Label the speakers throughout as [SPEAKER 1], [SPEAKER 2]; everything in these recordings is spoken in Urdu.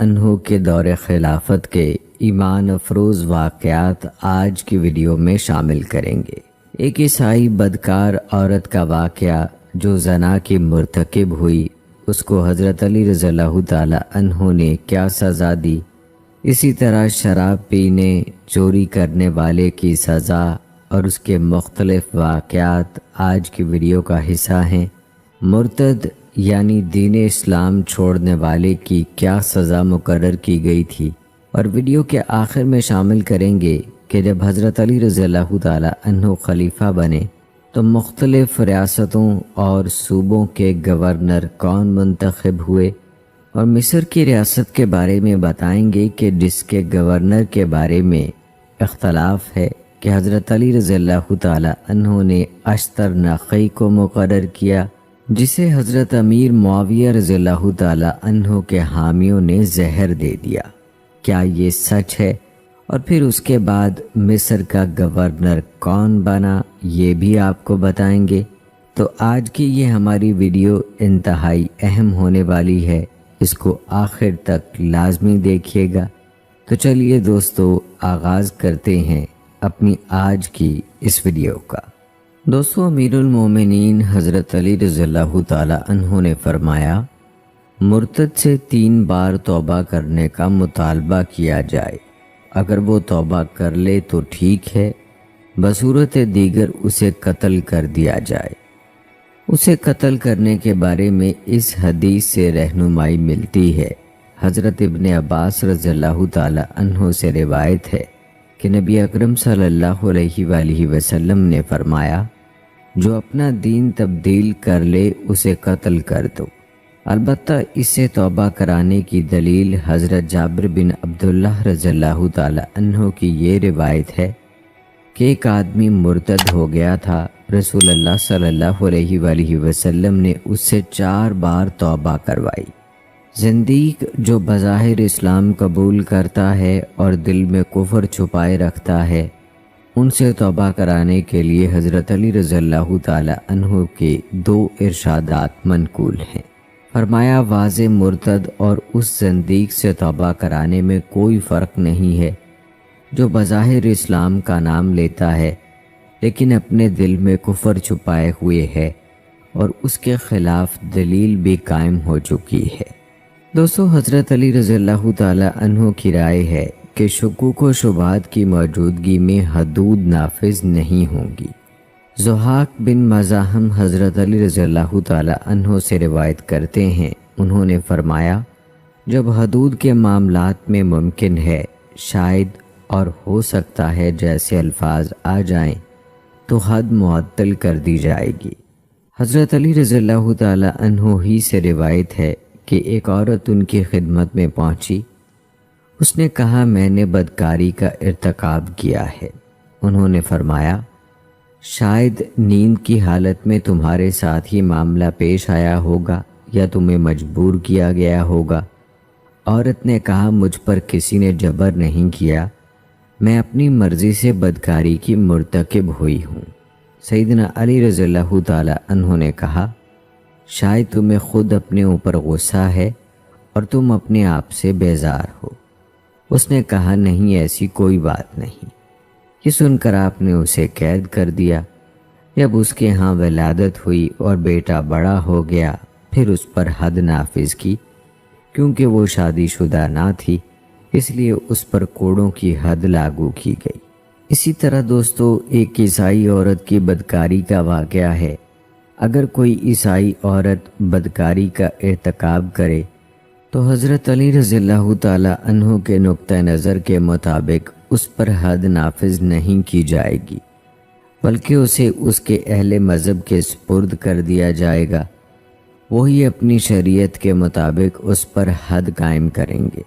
[SPEAKER 1] عنہ کے دور خلافت کے ایمان افروز واقعات آج کی ویڈیو میں شامل کریں گے۔ ایک عیسائی بدکار عورت کا واقعہ جو زنا کی مرتکب ہوئی، اس کو حضرت علی رضی اللہ تعالی عنہ نے کیا سزا دی، اسی طرح شراب پینے چوری کرنے والے کی سزا اور اس کے مختلف واقعات آج کی ویڈیو کا حصہ ہیں۔ مرتد یعنی دین اسلام چھوڑنے والے کی کیا سزا مقرر کی گئی تھی، اور ویڈیو کے آخر میں شامل کریں گے کہ جب حضرت علی رضی اللہ تعالی عنہ خلیفہ بنے تو مختلف ریاستوں اور صوبوں کے گورنر کون منتخب ہوئے، اور مصر کی ریاست کے بارے میں بتائیں گے کہ جس کے گورنر کے بارے میں اختلاف ہے کہ حضرت علی رضی اللہ تعالی عنہ نے اشتر نقی کو مقرر کیا، جسے حضرت امیر معاویہ رضی اللہ تعالی عنہ کے حامیوں نے زہر دے دیا۔ کیا یہ سچ ہے؟ اور پھر اس کے بعد مصر کا گورنر کون بنا، یہ بھی آپ کو بتائیں گے۔ تو آج کی یہ ہماری ویڈیو انتہائی اہم ہونے والی ہے، اس کو آخر تک لازمی دیکھیے گا۔ تو چلیے دوستو، آغاز کرتے ہیں اپنی آج کی اس ویڈیو کا۔ دوستو، امیر المومنین حضرت علی رضی اللہ تعالی عنہ نے فرمایا، مرتد سے 3 بار توبہ کرنے کا مطالبہ کیا جائے، اگر وہ توبہ کر لے تو ٹھیک ہے، بصورت دیگر اسے قتل کر دیا جائے۔ اسے قتل کرنے کے بارے میں اس حدیث سے رہنمائی ملتی ہے۔ حضرت ابن عباس رضی اللہ تعالی عنہ سے روایت ہے کہ نبی اکرم صلی اللہ علیہ وآلہ وسلم نے فرمایا، جو اپنا دین تبدیل کر لے اسے قتل کر دو۔ البتہ اس سے توبہ کرانے کی دلیل حضرت جابر بن عبداللہ رضی اللہ تعالی عنہ کی یہ روایت ہے کہ ایک آدمی مرتد ہو گیا تھا، رسول اللہ صلی اللہ علیہ وآلہ وسلم نے اس سے 4 بار توبہ کروائی۔ زندیق جو بظاہر اسلام قبول کرتا ہے اور دل میں کفر چھپائے رکھتا ہے، ان سے توبہ کرانے کے لیے حضرت علی رضی اللہ تعالی عنہ کے 2 ارشادات منقول ہیں۔ فرمایا، واضح مرتد اور اس زندیق سے توبہ کرانے میں کوئی فرق نہیں ہے جو بظاہر اسلام کا نام لیتا ہے لیکن اپنے دل میں کفر چھپائے ہوئے ہے اور اس کے خلاف دلیل بھی قائم ہو چکی ہے۔ دوستو، حضرت علی رضی اللہ تعالی عنہ کی رائے ہے کہ شکوک و شبہات کی موجودگی میں حدود نافذ نہیں ہوں گی۔ ضحاک بن مزاحم حضرت علی رضی اللہ تعالی عنہ سے روایت کرتے ہیں، انہوں نے فرمایا، جب حدود کے معاملات میں ممکن ہے، شاید اور ہو سکتا ہے جیسے الفاظ آ جائیں تو حد معطل کر دی جائے گی۔ حضرت علی رضی اللہ تعالی عنہ ہی سے روایت ہے کہ ایک عورت ان کی خدمت میں پہنچی، اس نے کہا، میں نے بدکاری کا ارتکاب کیا ہے۔ انہوں نے فرمایا، شاید نیند کی حالت میں تمہارے ساتھ ہی معاملہ پیش آیا ہوگا یا تمہیں مجبور کیا گیا ہوگا۔ عورت نے کہا، مجھ پر کسی نے جبر نہیں کیا، میں اپنی مرضی سے بدکاری کی مرتکب ہوئی ہوں۔ سیدنا علی رضی اللہ تعالی عنہ نے کہا، شاید تمہیں خود اپنے اوپر غصہ ہے اور تم اپنے آپ سے بیزار ہو۔ اس نے کہا، نہیں، ایسی کوئی بات نہیں۔ یہ سن کر آپ نے اسے قید کر دیا۔ جب اس کے ہاں ولادت ہوئی اور بیٹا بڑا ہو گیا، پھر اس پر حد نافذ کی، کیونکہ وہ شادی شدہ نہ تھی، اس لیے اس پر کوڑوں کی حد لاگو کی گئی۔ اسی طرح دوستو، ایک عیسائی عورت کی بدکاری کا واقعہ ہے۔ اگر کوئی عیسائی عورت بدکاری کا ارتکاب کرے تو حضرت علی رضی اللہ تعالی عنہ کے نقطہ نظر کے مطابق اس پر حد نافذ نہیں کی جائے گی، بلکہ اسے اس کے اہل مذہب کے سپرد کر دیا جائے گا۔ وہی اپنی شریعت کے مطابق اس پر حد قائم کریں گے۔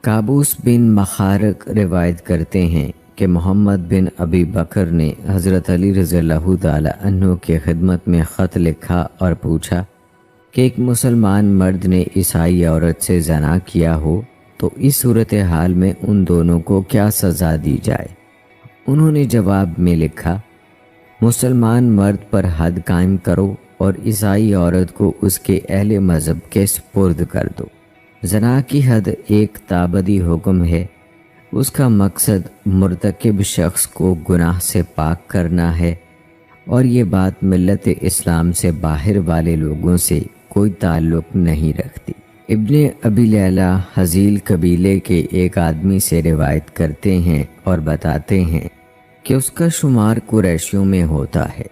[SPEAKER 1] قابوس بن مخارق روایت کرتے ہیں کہ محمد بن ابی بکر نے حضرت علی رضی اللہ تعالی عنہ کے خدمت میں خط لکھا اور پوچھا کہ ایک مسلمان مرد نے عیسائی عورت سے زنا کیا ہو تو اس صورتحال میں ان دونوں کو کیا سزا دی جائے۔ انہوں نے جواب میں لکھا، مسلمان مرد پر حد قائم کرو اور عیسائی عورت کو اس کے اہل مذہب کے سپرد کر دو۔ زنا کی حد ایک تابعی حکم ہے، اس کا مقصد مرتکب شخص کو گناہ سے پاک کرنا ہے، اور یہ بات ملت اسلام سے باہر والے لوگوں سے کوئی تعلق نہیں رکھتی۔ ابن ابی لیلہ حزیل قبیلے کے ایک آدمی سے روایت کرتے ہیں اور بتاتے ہیں کہ اس کا شمار قریشیوں میں ہوتا ہے۔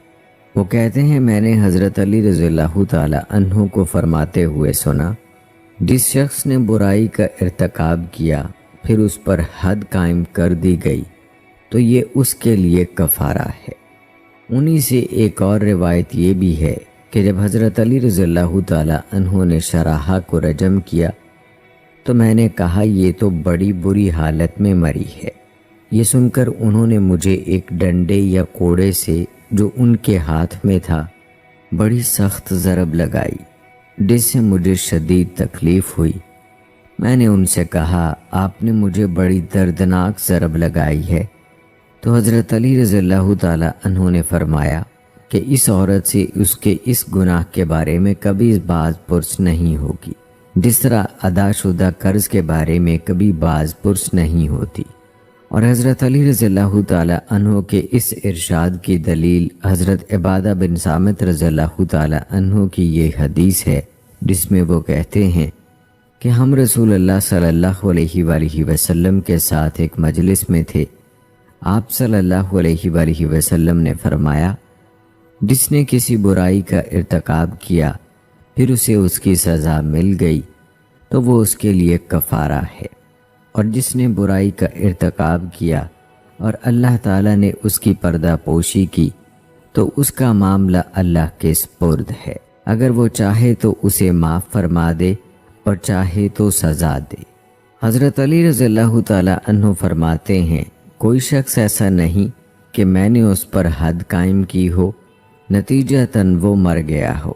[SPEAKER 1] وہ کہتے ہیں میں نے حضرت علی رضی اللہ تعالی عنہ کو فرماتے ہوئے سنا، جس شخص نے برائی کا ارتکاب کیا پھر اس پر حد قائم کر دی گئی تو یہ اس کے لیے کفارہ ہے۔ انہی سے ایک اور روایت یہ بھی ہے کہ جب حضرت علی رضی اللہ تعالی عنہ نے شراحہ کو رجم کیا تو میں نے کہا یہ تو بڑی بری حالت میں مری ہے۔ یہ سن کر انہوں نے مجھے ایک ڈنڈے یا کوڑے سے جو ان کے ہاتھ میں تھا بڑی سخت ضرب لگائی، جس سے مجھے شدید تکلیف ہوئی۔ میں نے ان سے کہا آپ نے مجھے بڑی دردناک ضرب لگائی ہے، تو حضرت علی رضی اللہ تعالی عنہ نے فرمایا کہ اس عورت سے اس کے اس گناہ کے بارے میں کبھی باز پرس نہیں ہوگی، جس طرح ادا شدہ قرض کے بارے میں کبھی باز پرس نہیں ہوتی۔ اور حضرت علی رضی اللہ تعالی عنہ کے اس ارشاد کی دلیل حضرت عبادہ بن صامت رضی اللہ تعالی عنہ کی یہ حدیث ہے، جس میں وہ کہتے ہیں کہ ہم رسول اللہ صلی اللہ علیہ وآلہ وسلم کے ساتھ ایک مجلس میں تھے۔ آپ صلی اللہ علیہ وآلہ وسلم نے فرمایا، جس نے کسی برائی کا ارتکاب کیا پھر اسے اس کی سزا مل گئی تو وہ اس کے لیے کفارہ ہے، اور جس نے برائی کا ارتکاب کیا اور اللہ تعالیٰ نے اس کی پردہ پوشی کی تو اس کا معاملہ اللہ کے سپرد ہے، اگر وہ چاہے تو اسے معاف فرما دے اور چاہے تو سزا دے۔ حضرت علی رضی اللہ تعالی عنہ فرماتے ہیں کوئی شخص ایسا نہیں کہ میں نے اس پر حد قائم کی ہو، نتیجتاً وہ مر گیا ہو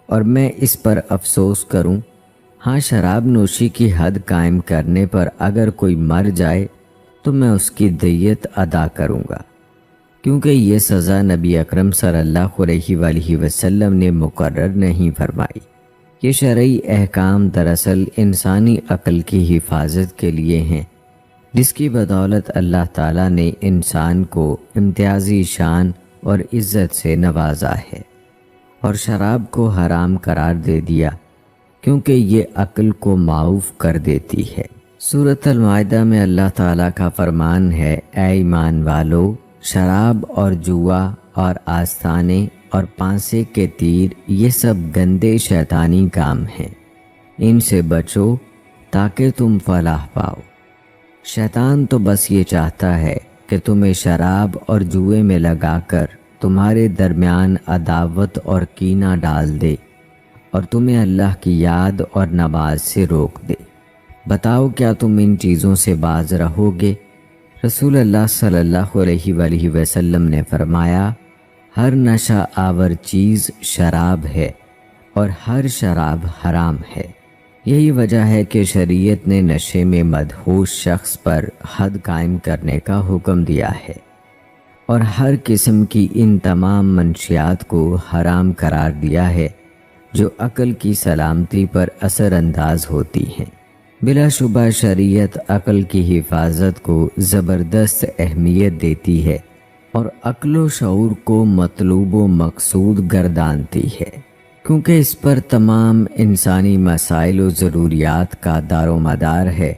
[SPEAKER 1] اور میں اس پر افسوس کروں۔ ہاں، شراب نوشی کی حد قائم کرنے پر اگر کوئی مر جائے تو میں اس کی دیت ادا کروں گا، کیونکہ یہ سزا نبی اکرم صلی اللہ علیہ وآلہ وسلم نے مقرر نہیں فرمائی۔ یہ شرعی احکام دراصل انسانی عقل کی حفاظت کے لیے ہیں، جس کی بدولت اللہ تعالیٰ نے انسان کو امتیازی شان اور عزت سے نوازا ہے، اور شراب کو حرام قرار دے دیا کیونکہ یہ عقل کو معاف کر دیتی ہے۔ سورۃ المائدہ میں اللہ تعالیٰ کا فرمان ہے، اے ایمان والو، شراب اور جوا اور آستانے اور پانسے کے تیر یہ سب گندے شیطانی کام ہیں، ان سے بچو تاکہ تم فلاح پاؤ۔ شیطان تو بس یہ چاہتا ہے کہ تمہیں شراب اور جوئے میں لگا کر تمہارے درمیان عداوت اور کینہ ڈال دے اور تمہیں اللہ کی یاد اور نماز سے روک دے۔ بتاؤ کیا تم ان چیزوں سے باز رہو گے؟ رسول اللہ صلی اللہ علیہ وآلہ وسلم نے فرمایا، ہر نشہ آور چیز شراب ہے اور ہر شراب حرام ہے۔ یہی وجہ ہے کہ شریعت نے نشے میں مدہوش شخص پر حد قائم کرنے کا حکم دیا ہے اور ہر قسم کی ان تمام منشیات کو حرام قرار دیا ہے جو عقل کی سلامتی پر اثر انداز ہوتی ہیں۔ بلا شبہ شریعت عقل کی حفاظت کو زبردست اہمیت دیتی ہے اور عقل و شعور کو مطلوب و مقصود گردانتی ہے، کیونکہ اس پر تمام انسانی مسائل و ضروریات کا دار و مدار ہے۔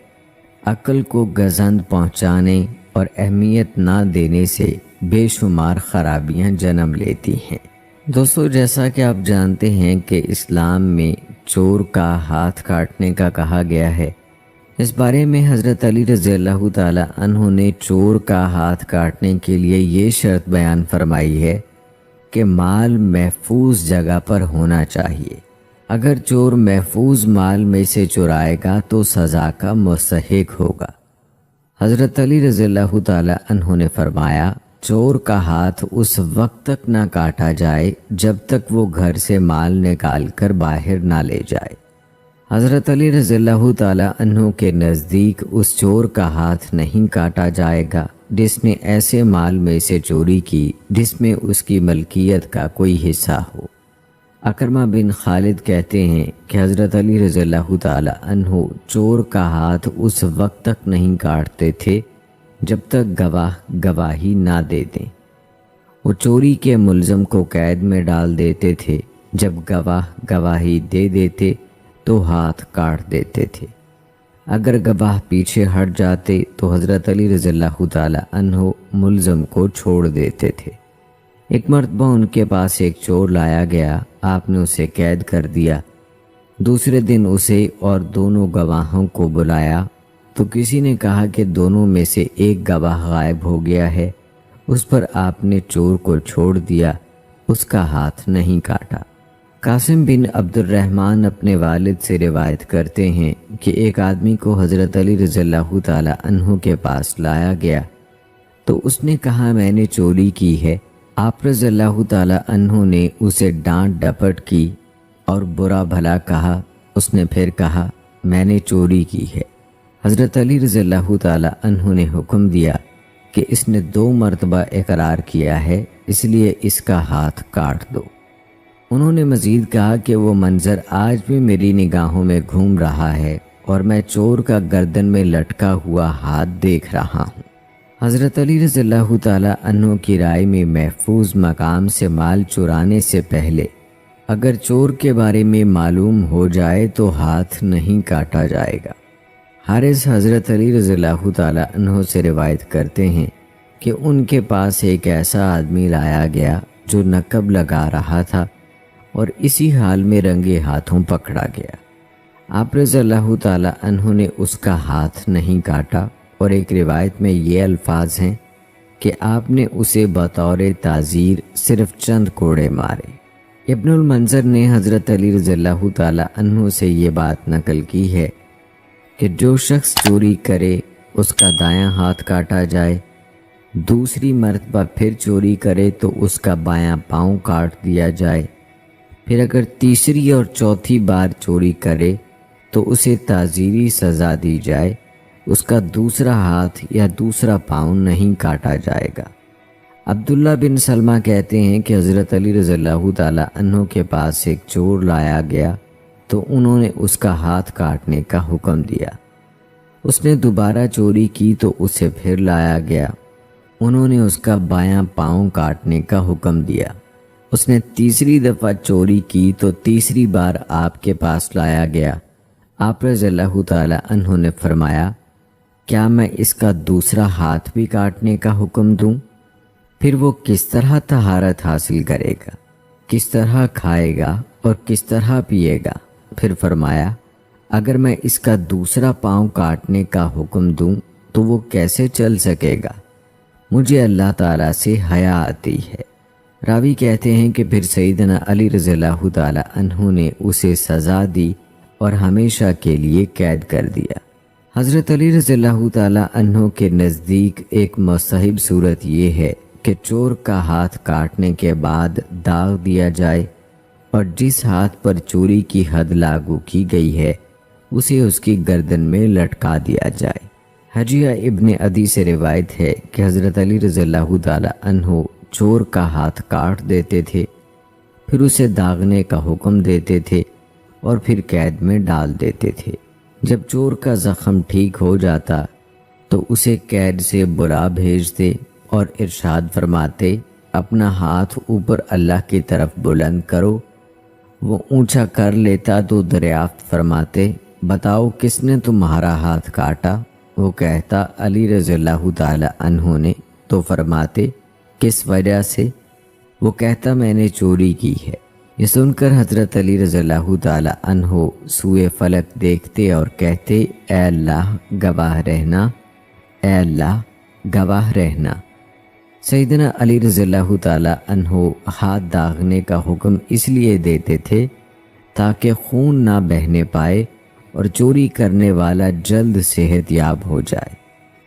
[SPEAKER 1] عقل کو گزند پہنچانے اور اہمیت نہ دینے سے بے شمار خرابیاں جنم لیتی ہیں۔ دوستو، جیسا کہ آپ جانتے ہیں کہ اسلام میں چور کا ہاتھ کاٹنے کا کہا گیا ہے، اس بارے میں حضرت علی رضی اللہ تعالی عنہ نے چور کا ہاتھ کاٹنے کے لیے یہ شرط بیان فرمائی ہے کہ مال محفوظ جگہ پر ہونا چاہیے۔ اگر چور محفوظ مال میں سے چرائے گا تو سزا کا مستحق ہوگا۔ حضرت علی رضی اللہ تعالی عنہ نے فرمایا، چور کا ہاتھ اس وقت تک نہ کاٹا جائے جب تک وہ گھر سے مال نکال کر باہر نہ لے جائے۔ حضرت علی رضی اللہ تعالی عنہ کے نزدیک اس چور کا ہاتھ نہیں کاٹا جائے گا جس نے ایسے مال میں سے چوری کی جس میں اس کی ملکیت کا کوئی حصہ ہو۔ اکرمہ بن خالد کہتے ہیں کہ حضرت علی رضی اللہ تعالی عنہ چور کا ہاتھ اس وقت تک نہیں کاٹتے تھے جب تک گواہ گواہی نہ دے دیں۔ وہ چوری کے ملزم کو قید میں ڈال دیتے تھے، جب گواہ گواہی دے دیتے تو ہاتھ کاٹ دیتے تھے۔ اگر گواہ پیچھے ہٹ جاتے تو حضرت علی رضی اللہ تعالی عنہ ملزم کو چھوڑ دیتے تھے۔ ایک مرتبہ ان کے پاس ایک چور لایا گیا، آپ نے اسے قید کر دیا۔ دوسرے دن اسے اور دونوں گواہوں کو بلایا تو کسی نے کہا کہ دونوں میں سے ایک گواہ غائب ہو گیا ہے۔ اس پر آپ نے چور کو چھوڑ دیا، اس کا ہاتھ نہیں کاٹا۔ قاسم بن عبد الرحمن اپنے والد سے روایت کرتے ہیں کہ ایک آدمی کو حضرت علی رضی اللہ تعالی عنہ کے پاس لایا گیا تو اس نے کہا میں نے چوری کی ہے۔ آپ رضی اللہ تعالی عنہ نے اسے ڈانٹ ڈپٹ کی اور برا بھلا کہا۔ اس نے پھر کہا میں نے چوری کی ہے۔ حضرت علی رضی اللہ تعالی عنہ نے حکم دیا کہ اس نے 2 مرتبہ اقرار کیا ہے، اس لیے اس کا ہاتھ کاٹ دو۔ انہوں نے مزید کہا کہ وہ منظر آج بھی میری نگاہوں میں گھوم رہا ہے اور میں چور کا گردن میں لٹکا ہوا ہاتھ دیکھ رہا ہوں۔ حضرت علی رضی اللہ تعالی عنہ کی رائے میں محفوظ مقام سے مال چرانے سے پہلے اگر چور کے بارے میں معلوم ہو جائے تو ہاتھ نہیں کاٹا جائے گا۔ حارث حضرت علی رضی اللہ تعالی عنہ سے روایت کرتے ہیں کہ ان کے پاس ایک ایسا آدمی لایا گیا جو نقب لگا رہا تھا اور اسی حال میں رنگے ہاتھوں پکڑا گیا۔ آپ رضی اللہ تعالی عنہ نے اس کا ہاتھ نہیں کاٹا، اور ایک روایت میں یہ الفاظ ہیں کہ آپ نے اسے بطور تعزیر صرف چند کوڑے مارے۔ ابن المنظر نے حضرت علی رضی اللہ تعالی عنہ سے یہ بات نقل کی ہے کہ جو شخص چوری کرے اس کا دایاں ہاتھ کاٹا جائے، دوسری مرتبہ پھر چوری کرے تو اس کا بایاں پاؤں کاٹ دیا جائے، پھر اگر تیسری اور چوتھی بار چوری کرے تو اسے تعزیری سزا دی جائے، اس کا دوسرا ہاتھ یا دوسرا پاؤں نہیں کاٹا جائے گا۔ عبداللہ بن سلمہ کہتے ہیں کہ حضرت علی رضی اللہ تعالی عنہ کے پاس ایک چور لایا گیا تو انہوں نے اس کا ہاتھ کاٹنے کا حکم دیا۔ اس نے دوبارہ چوری کی تو اسے پھر لایا گیا، انہوں نے اس کا بایاں پاؤں کاٹنے کا حکم دیا۔ اس نے تیسری دفعہ چوری کی تو تیسری بار آپ کے پاس لایا گیا۔ آپ رضی اللہ تعالی عنہ نے فرمایا کیا میں اس کا دوسرا ہاتھ بھی کاٹنے کا حکم دوں؟ پھر وہ کس طرح طہارت حاصل کرے گا، کس طرح کھائے گا اور کس طرح پیے گا؟ پھر فرمایا اگر میں اس کا دوسرا پاؤں کاٹنے کا حکم دوں تو وہ کیسے چل سکے گا؟ مجھے اللہ تعالیٰ سے حیا آتی ہے۔ راوی کہتے ہیں کہ پھر سیدنا علی رضی اللہ تعالی عنہ نے اسے سزا دی اور ہمیشہ کے لیے قید کر دیا۔ حضرت علی رضی اللہ تعالی عنہ کے نزدیک ایک مستحب صورت یہ ہے کہ چور کا ہاتھ کاٹنے کے بعد داغ دیا جائے اور جس ہاتھ پر چوری کی حد لاگو کی گئی ہے اسے اس کی گردن میں لٹکا دیا جائے۔ حجیہ ابن عدی سے روایت ہے کہ حضرت علی رضی اللہ تعالی عنہ چور کا ہاتھ کاٹ دیتے تھے، پھر اسے داغنے کا حکم دیتے تھے اور پھر قید میں ڈال دیتے تھے۔ جب چور کا زخم ٹھیک ہو جاتا تو اسے قید سے بلا بھیجتے اور ارشاد فرماتے اپنا ہاتھ اوپر اللہ کی طرف بلند کرو۔ وہ اونچا کر لیتا تو دریافت فرماتے بتاؤ کس نے تمہارا ہاتھ کاٹا؟ وہ کہتا علی رضی اللہ تعالی عنہ نے۔ تو فرماتے کس وجہ سے؟ وہ کہتا میں نے چوری کی ہے۔ یہ سن کر حضرت علی رضی اللہ تعالی عنہ سوئے فلک دیکھتے اور کہتے اے اللہ گواہ رہنا، اے اللہ گواہ رہنا۔ سیدنا علی رضی اللہ تعالی عنہ ہاتھ داغنے کا حکم اس لیے دیتے تھے تاکہ خون نہ بہنے پائے اور چوری کرنے والا جلد صحت یاب ہو جائے۔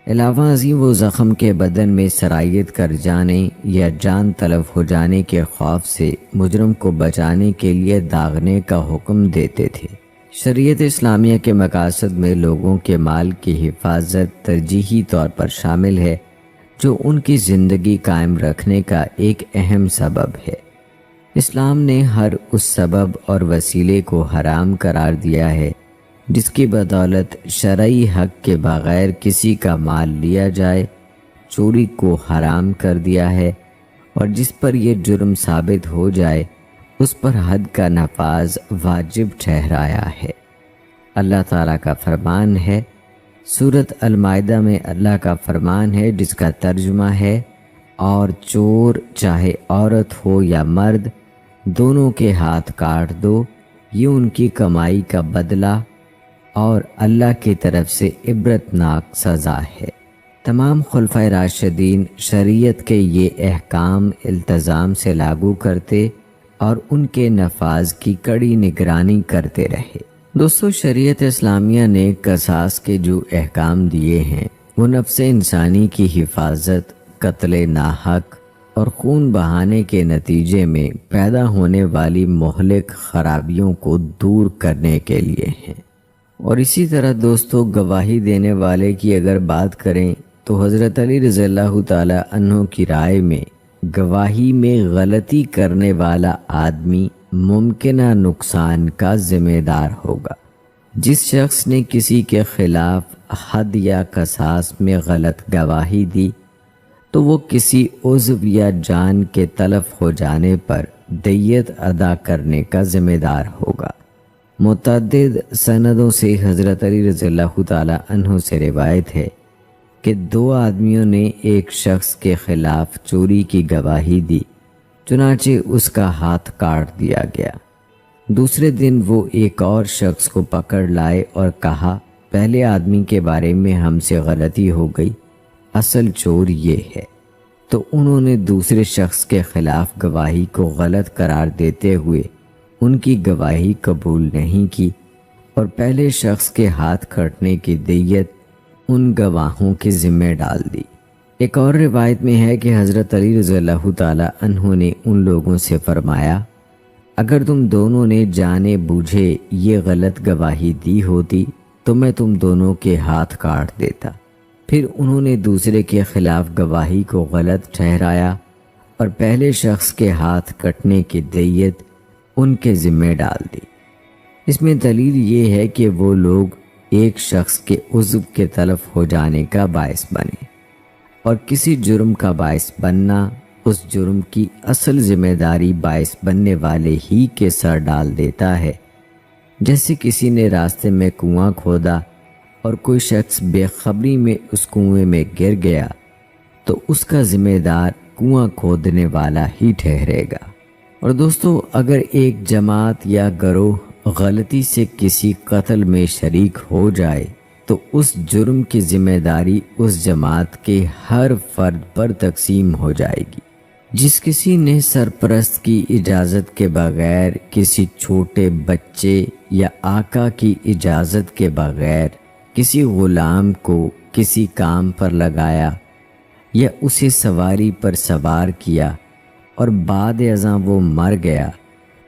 [SPEAKER 1] علاوہ ازیں وہ زخم کے بدن میں سرایت کر جانے یا جان تلف ہو جانے کے خوف سے مجرم کو بچانے کے لیے داغنے کا حکم دیتے تھے۔ شریعت اسلامیہ کے مقاصد میں لوگوں کے مال کی حفاظت ترجیحی طور پر شامل ہے، جو ان کی زندگی قائم رکھنے کا ایک اہم سبب ہے۔ اسلام نے ہر اس سبب اور وسیلے کو حرام قرار دیا ہے جس کی بدولت شرعی حق کے بغیر کسی کا مال لیا جائے، چوری کو حرام کر دیا ہے، اور جس پر یہ جرم ثابت ہو جائے اس پر حد کا نفاذ واجب ٹھہرایا ہے۔ اللہ تعالیٰ کا فرمان ہے، سورۃ المائدہ میں اللہ کا فرمان ہے جس کا ترجمہ ہے، اور چور چاہے عورت ہو یا مرد دونوں کے ہاتھ کاٹ دو، یہ ان کی کمائی کا بدلہ اور اللہ کی طرف سے عبرتناک سزا ہے۔ تمام خلفائے راشدین شریعت کے یہ احکام التزام سے لاگو کرتے اور ان کے نفاذ کی کڑی نگرانی کرتے رہے۔ دوستو، شریعت اسلامیہ نے قصاص کے جو احکام دیے ہیں وہ نفس انسانی کی حفاظت، قتل ناحق اور خون بہانے کے نتیجے میں پیدا ہونے والی مہلک خرابیوں کو دور کرنے کے لیے ہیں۔ اور اسی طرح دوستو، گواہی دینے والے کی اگر بات کریں تو حضرت علی رضی اللہ تعالی عنہ کی رائے میں گواہی میں غلطی کرنے والا آدمی ممکنہ نقصان کا ذمہ دار ہوگا۔ جس شخص نے کسی کے خلاف حد یا قصاص میں غلط گواہی دی تو وہ کسی عضو یا جان کے تلف ہو جانے پر دیت ادا کرنے کا ذمہ دار ہوگا۔ متعدد سندوں سے حضرت علی رضی اللہ تعالی عنہ سے روایت ہے کہ 2 آدمیوں نے ایک شخص کے خلاف چوری کی گواہی دی، چنانچہ اس کا ہاتھ کاٹ دیا گیا۔ دوسرے دن وہ ایک اور شخص کو پکڑ لائے اور کہا، پہلے آدمی کے بارے میں ہم سے غلطی ہو گئی، اصل چور یہ ہے۔ تو انہوں نے دوسرے شخص کے خلاف گواہی کو غلط قرار دیتے ہوئے ان کی گواہی قبول نہیں کی اور پہلے شخص کے ہاتھ کٹنے کی دیت ان گواہوں کے ذمہ ڈال دی۔ ایک اور روایت میں ہے کہ حضرت علی رضی اللہ تعالی عنہ نے ان لوگوں سے فرمایا، اگر تم دونوں نے جانے بوجھے یہ غلط گواہی دی ہوتی تو میں تم دونوں کے ہاتھ کاٹ دیتا۔ پھر انہوں نے دوسرے کے خلاف گواہی کو غلط ٹھہرایا اور پہلے شخص کے ہاتھ کٹنے کی دیت ان کے ذمہ ڈال دی۔ اس میں دلیل یہ ہے کہ وہ لوگ ایک شخص کے عضو کے تلف ہو جانے کا باعث بنے، اور کسی جرم کا باعث بننا اس جرم کی اصل ذمہ داری باعث بننے والے ہی کے سر ڈال دیتا ہے۔ جیسے کسی نے راستے میں کنواں کھودا اور کوئی شخص بے خبری میں اس کنویں میں گر گیا تو اس کا ذمہ دار کنواں کھودنے والا ہی ٹھہرے گا۔ اور دوستو، اگر ایک جماعت یا گروہ غلطی سے کسی قتل میں شریک ہو جائے تو اس جرم کی ذمہ داری اس جماعت کے ہر فرد پر تقسیم ہو جائے گی۔ جس کسی نے سرپرست کی اجازت کے بغیر کسی چھوٹے بچے یا آقا کی اجازت کے بغیر کسی غلام کو کسی کام پر لگایا یا اسے سواری پر سوار کیا اور بعد ازاں وہ مر گیا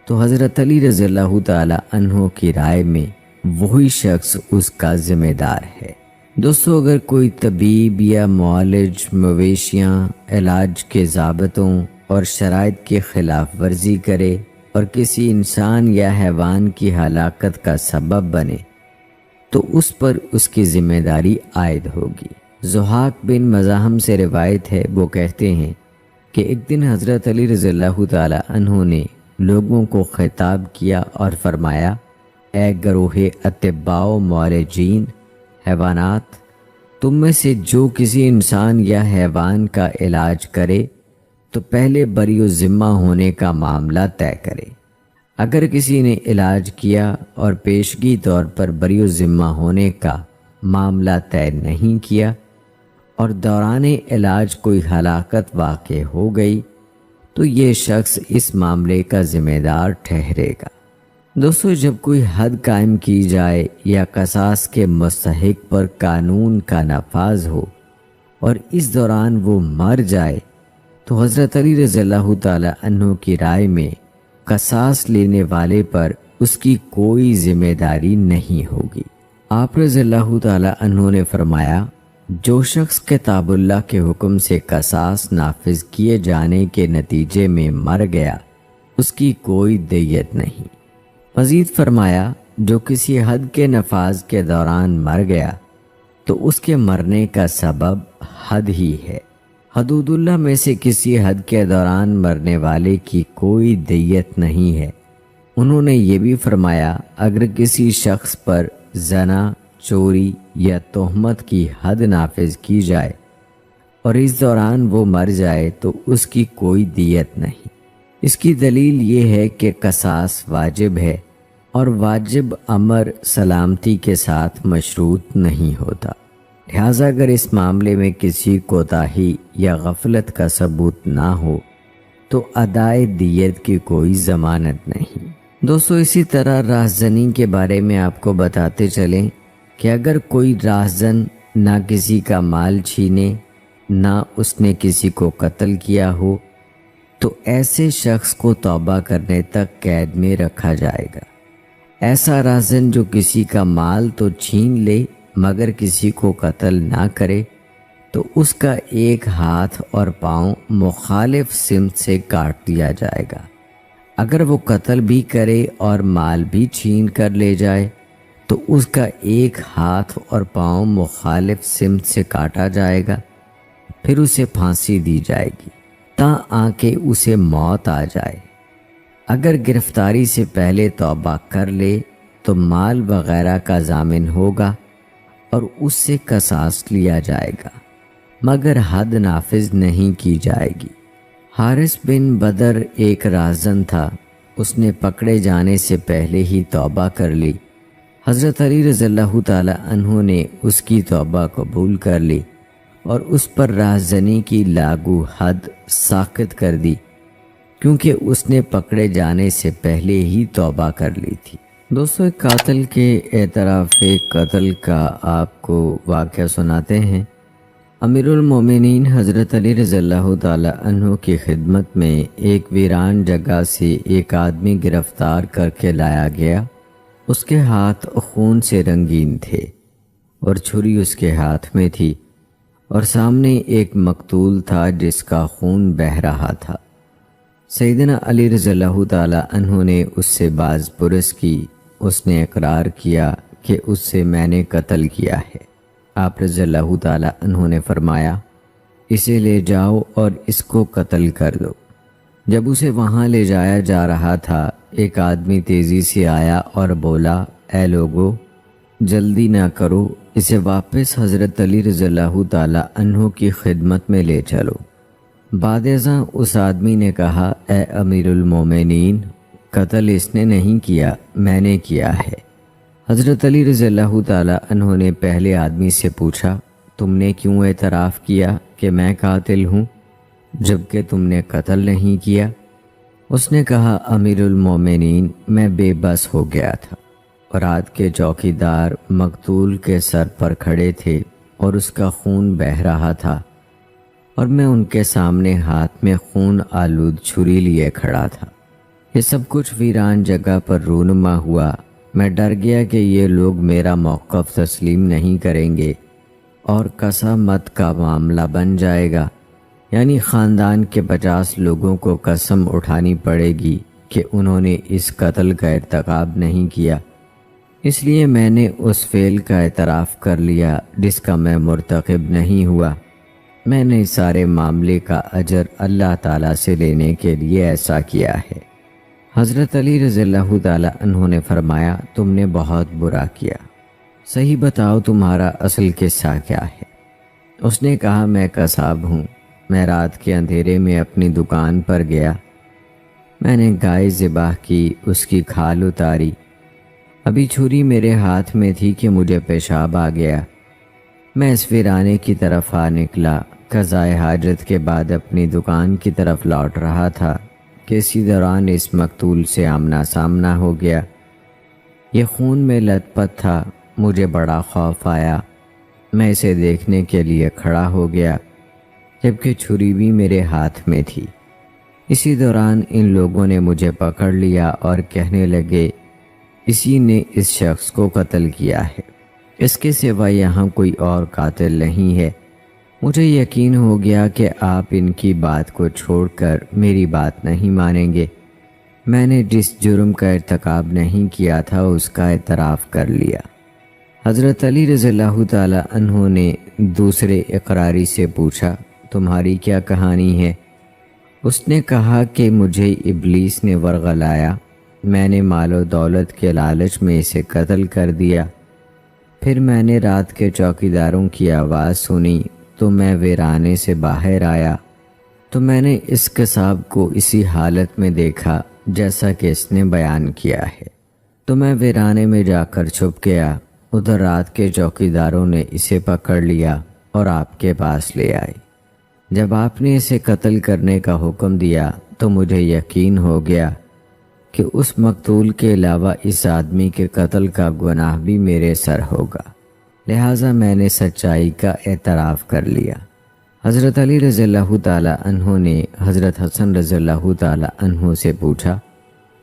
[SPEAKER 1] تو حضرت علی رضی اللہ تعالی عنہ کی رائے میں وہی شخص اس کا ذمہ دار ہے۔ دوستو، اگر کوئی طبیب یا معالج مویشیاں علاج کے ضابطوں اور شرائط کی خلاف ورزی کرے اور کسی انسان یا حیوان کی ہلاکت کا سبب بنے تو اس پر اس کی ذمہ داری عائد ہوگی۔ ضحاک بن مزاحم سے روایت ہے، وہ کہتے ہیں کہ ایک دن حضرت علی رضی اللہ تعالی عنہ نے لوگوں کو خطاب کیا اور فرمایا، اے گروہ اتباع و معالجین حیوانات، تم میں سے جو کسی انسان یا حیوان کا علاج کرے تو پہلے بری و ذمہ ہونے کا معاملہ طے کرے۔ اگر کسی نے علاج کیا اور پیشگی طور پر بری و ذمہ ہونے کا معاملہ طے نہیں کیا اور دوران علاج کوئی ہلاکت واقع ہو گئی تو یہ شخص اس معاملے کا ذمہ دار ٹھہرے گا۔ دوستو، جب کوئی حد قائم کی جائے یا قصاص کے مستحق پر قانون کا نفاذ ہو اور اس دوران وہ مر جائے تو حضرت علی رضی اللہ تعالی عنہ کی رائے میں قصاص لینے والے پر اس کی کوئی ذمہ داری نہیں ہوگی۔ آپ رضی اللہ تعالی عنہ نے فرمایا، جو شخص کتاب اللہ کے حکم سے قصاص نافذ کیے جانے کے نتیجے میں مر گیا اس کی کوئی دیت نہیں۔ مزید فرمایا جو کسی حد کے نفاذ کے دوران مر گیا تو اس کے مرنے کا سبب حد ہی ہے۔ حدود اللہ میں سے کسی حد کے دوران مرنے والے کی کوئی دیت نہیں ہے۔ انہوں نے یہ بھی فرمایا اگر کسی شخص پر زنا، چوری یا تہمت کی حد نافذ کی جائے اور اس دوران وہ مر جائے تو اس کی کوئی دیت نہیں۔ اس کی دلیل یہ ہے کہ قصاص واجب ہے اور واجب امر سلامتی کے ساتھ مشروط نہیں ہوتا، لہٰذا اگر اس معاملے میں کسی کوتاہی یا غفلت کا ثبوت نہ ہو تو ادائے دیت کی کوئی ضمانت نہیں۔ دوستو اسی طرح رہزنی کے بارے میں آپ کو بتاتے چلیں کہ اگر کوئی راہزن نہ کسی کا مال چھینے نہ اس نے کسی کو قتل کیا ہو تو ایسے شخص کو توبہ کرنے تک قید میں رکھا جائے گا۔ ایسا راہزن جو کسی کا مال تو چھین لے مگر کسی کو قتل نہ کرے تو اس کا ایک ہاتھ اور پاؤں مخالف سمت سے کاٹ دیا جائے گا۔ اگر وہ قتل بھی کرے اور مال بھی چھین کر لے جائے تو اس کا ایک ہاتھ اور پاؤں مخالف سمت سے کاٹا جائے گا، پھر اسے پھانسی دی جائے گی تاں کہ اسے موت آ جائے۔ اگر گرفتاری سے پہلے توبہ کر لے تو مال وغیرہ کا ضامن ہوگا اور اس سے قصاص لیا جائے گا مگر حد نافذ نہیں کی جائے گی۔ حارث بن بدر ایک راہزن تھا، اس نے پکڑے جانے سے پہلے ہی توبہ کر لی۔ حضرت علی رضی اللہ تعالی عنہ نے اس کی توبہ قبول کر لی اور اس پر راہزنی کی لاگو حد ساقط کر دی کیونکہ اس نے پکڑے جانے سے پہلے ہی توبہ کر لی تھی۔ دوستو ایک قاتل کے اعتراف قتل کا آپ کو واقعہ سناتے ہیں۔ امیر المومنین حضرت علی رضی اللہ تعالی عنہ کی خدمت میں ایک ویران جگہ سے ایک آدمی گرفتار کر کے لایا گیا۔ اس کے ہاتھ خون سے رنگین تھے اور چھری اس کے ہاتھ میں تھی اور سامنے ایک مقتول تھا جس کا خون بہہ رہا تھا۔ سیدنا علی رضی اللہ تعالی عنہ نے اس سے باز پرس کی۔ اس نے اقرار کیا کہ اس سے میں نے قتل کیا ہے۔ آپ رضی اللہ تعالی عنہ نے فرمایا اسے لے جاؤ اور اس کو قتل کر دو۔ جب اسے وہاں لے جایا جا رہا تھا ایک آدمی تیزی سے آیا اور بولا اے لوگو جلدی نہ کرو، اسے واپس حضرت علی رضی اللہ تعالی عنہ کی خدمت میں لے چلو۔ بعد ازاں اس آدمی نے کہا اے امیر المومنین قتل اس نے نہیں کیا، میں نے کیا ہے۔ حضرت علی رضی اللہ تعالی عنہ نے پہلے آدمی سے پوچھا تم نے کیوں اعتراف کیا کہ میں قاتل ہوں جبکہ تم نے قتل نہیں کیا؟ اس نے کہا امیر المومنین میں بے بس ہو گیا تھا اور رات کے چوکیدار مقتول کے سر پر کھڑے تھے اور اس کا خون بہہ رہا تھا اور میں ان کے سامنے ہاتھ میں خون آلود چھری لیے کھڑا تھا۔ یہ سب کچھ ویران جگہ پر رونما ہوا۔ میں ڈر گیا کہ یہ لوگ میرا موقف تسلیم نہیں کریں گے اور قسامت کا معاملہ بن جائے گا، یعنی خاندان کے 50 لوگوں کو قسم اٹھانی پڑے گی کہ انہوں نے اس قتل کا ارتکاب نہیں کیا۔ اس لیے میں نے اس فعل کا اعتراف کر لیا جس کا میں مرتکب نہیں ہوا۔ میں نے سارے معاملے کا اجر اللہ تعالیٰ سے لینے کے لیے ایسا کیا ہے۔ حضرت علی رضی اللہ تعالی عنہ نے فرمایا تم نے بہت برا کیا، صحیح بتاؤ تمہارا اصل قصہ کیا ہے؟ اس نے کہا میں قصاب ہوں، میں رات کے اندھیرے میں اپنی دکان پر گیا، میں نے گائے ذبح کی، اس کی کھال اتاری، ابھی چھری میرے ہاتھ میں تھی کہ مجھے پیشاب آ گیا۔ میں اس ویرانے کی طرف آ نکلا، قضائے حاجت کے بعد اپنی دکان کی طرف لوٹ رہا تھا کہ اسی دوران اس مقتول سے آمنا سامنا ہو گیا۔ یہ خون میں لت پت تھا، مجھے بڑا خوف آیا، میں اسے دیکھنے کے لیے کھڑا ہو گیا جبکہ چھری بھی میرے ہاتھ میں تھی۔ اسی دوران ان لوگوں نے مجھے پکڑ لیا اور کہنے لگے اسی نے اس شخص کو قتل کیا ہے، اس کے سوا یہاں کوئی اور قاتل نہیں ہے۔ مجھے یقین ہو گیا کہ آپ ان کی بات کو چھوڑ کر میری بات نہیں مانیں گے، میں نے جس جرم کا ارتکاب نہیں کیا تھا اس کا اعتراف کر لیا۔ حضرت علی رضی اللہ تعالی عنہ نے دوسرے اقراری سے پوچھا، تمہاری کیا کہانی ہے؟ اس نے کہا کہ مجھے ابلیس نے ورغلایا، میں نے مال و دولت کے لالچ میں اسے قتل کر دیا۔ پھر میں نے رات کے چوکیداروں کی آواز سنی تو میں ویرانے سے باہر آیا تو میں نے اس قصاب کو اسی حالت میں دیکھا جیسا کہ اس نے بیان کیا ہے، تو میں ویرانے میں جا کر چھپ گیا۔ ادھر رات کے چوکیداروں نے اسے پکڑ لیا اور آپ کے پاس لے آئے۔ جب آپ نے اسے قتل کرنے کا حکم دیا تو مجھے یقین ہو گیا کہ اس مقتول کے علاوہ اس آدمی کے قتل کا گناہ بھی میرے سر ہوگا، لہٰذا میں نے سچائی کا اعتراف کر لیا۔ حضرت علی رضی اللہ تعالی عنہ نے حضرت حسن رضی اللہ تعالی عنہ سے پوچھا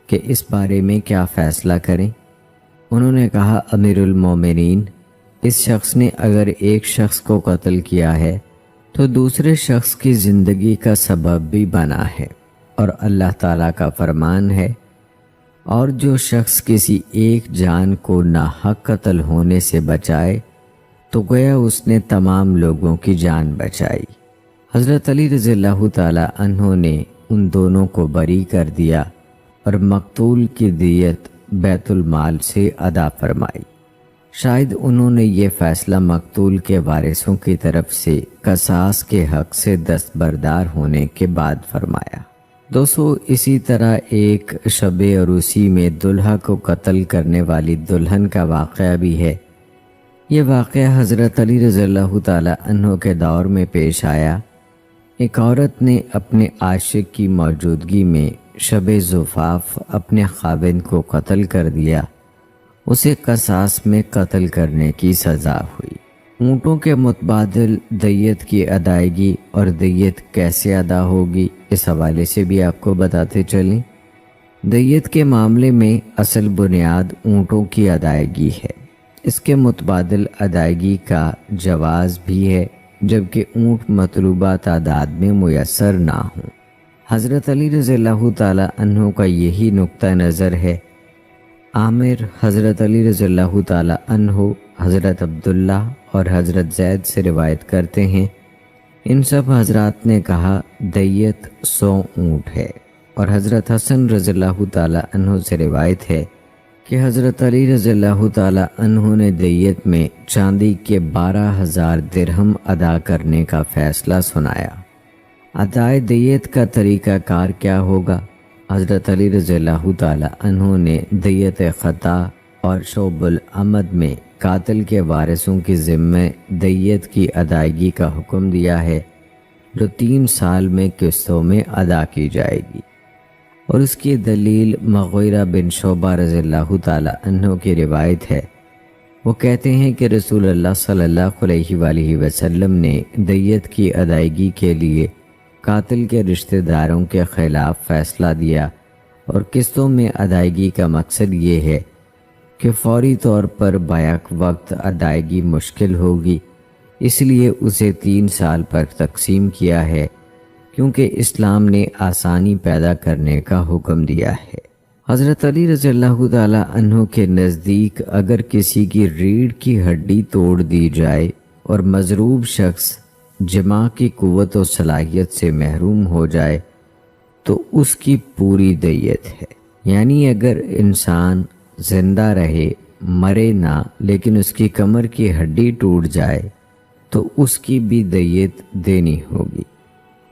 [SPEAKER 1] کہ اس بارے میں کیا فیصلہ کریں؟ انہوں نے کہا، امیر المومنین، اس شخص نے اگر ایک شخص کو قتل کیا ہے تو دوسرے شخص کی زندگی کا سبب بھی بنا ہے، اور اللہ تعالیٰ کا فرمان ہے، اور جو شخص کسی ایک جان کو ناحق قتل ہونے سے بچائے تو گویا اس نے تمام لوگوں کی جان بچائی۔ حضرت علی رضی اللہ تعالی عنہ نے ان دونوں کو بری کر دیا اور مقتول کی دیت بیت المال سے ادا فرمائی۔ شاید انہوں نے یہ فیصلہ مقتول کے وارثوں کی طرف سے قصاص کے حق سے دستبردار ہونے کے بعد فرمایا۔ دوستو، اسی طرح ایک شب عروسی میں دلہا کو قتل کرنے والی دلہن کا واقعہ بھی ہے۔ یہ واقعہ حضرت علی رضی اللہ تعالی عنہ کے دور میں پیش آیا۔ ایک عورت نے اپنے عاشق کی موجودگی میں شب زفاف اپنے خاوند کو قتل کر دیا۔ اسے قصاص میں قتل کرنے کی سزا ہوئی۔ اونٹوں کے متبادل دیت کی ادائیگی اور دیت کیسے ادا ہوگی، اس حوالے سے بھی آپ کو بتاتے چلیں۔ دیت کے معاملے میں اصل بنیاد اونٹوں کی ادائیگی ہے۔ اس کے متبادل ادائیگی کا جواز بھی ہے جبکہ اونٹ مطلوبہ تعداد میں میسر نہ ہوں۔ حضرت علی رضی اللہ تعالی عنہ کا یہی نقطہ نظر ہے۔ عامر حضرت علی رضی اللہ تعالی عنہ، حضرت عبداللہ اور حضرت زید سے روایت کرتے ہیں، ان سب حضرات نے کہا دیت 100 اونٹ ہے، اور حضرت حسن رضی اللہ تعالی عنہ سے روایت ہے کہ حضرت علی رضی اللہ تعالی عنہ نے دیت میں چاندی کے 12,000 درہم ادا کرنے کا فیصلہ سنایا۔ ادائے دیت کا طریقہ کار کیا ہوگا؟ حضرت علی رضی اللہ تعالی عنہ نے دیت خطا اور شعب العمد میں قاتل کے وارثوں کی ذمہ دیت کی ادائیگی کا حکم دیا ہے، جو 3 سال میں قسطوں میں ادا کی جائے گی۔ اور اس کی دلیل مغیرہ بن شعبہ رضی اللہ تعالی عنہ کی روایت ہے۔ وہ کہتے ہیں کہ رسول اللہ صلی اللہ علیہ وآلہ وسلم نے دیت کی ادائیگی کے لیے قاتل کے رشتہ داروں کے خلاف فیصلہ دیا، اور قسطوں میں ادائیگی کا مقصد یہ ہے کہ فوری طور پر بیک وقت ادائیگی مشکل ہوگی، اس لیے اسے 3 سال پر تقسیم کیا ہے، کیونکہ اسلام نے آسانی پیدا کرنے کا حکم دیا ہے۔ حضرت علی رضی اللہ تعالی عنہ کے نزدیک اگر کسی کی ریڑھ کی ہڈی توڑ دی جائے اور مضروب شخص جماع کی قوت و صلاحیت سے محروم ہو جائے تو اس کی پوری دیت ہے، یعنی اگر انسان زندہ رہے، مرے نہ، لیکن اس کی کمر کی ہڈی ٹوٹ جائے تو اس کی بھی دیت دینی ہوگی۔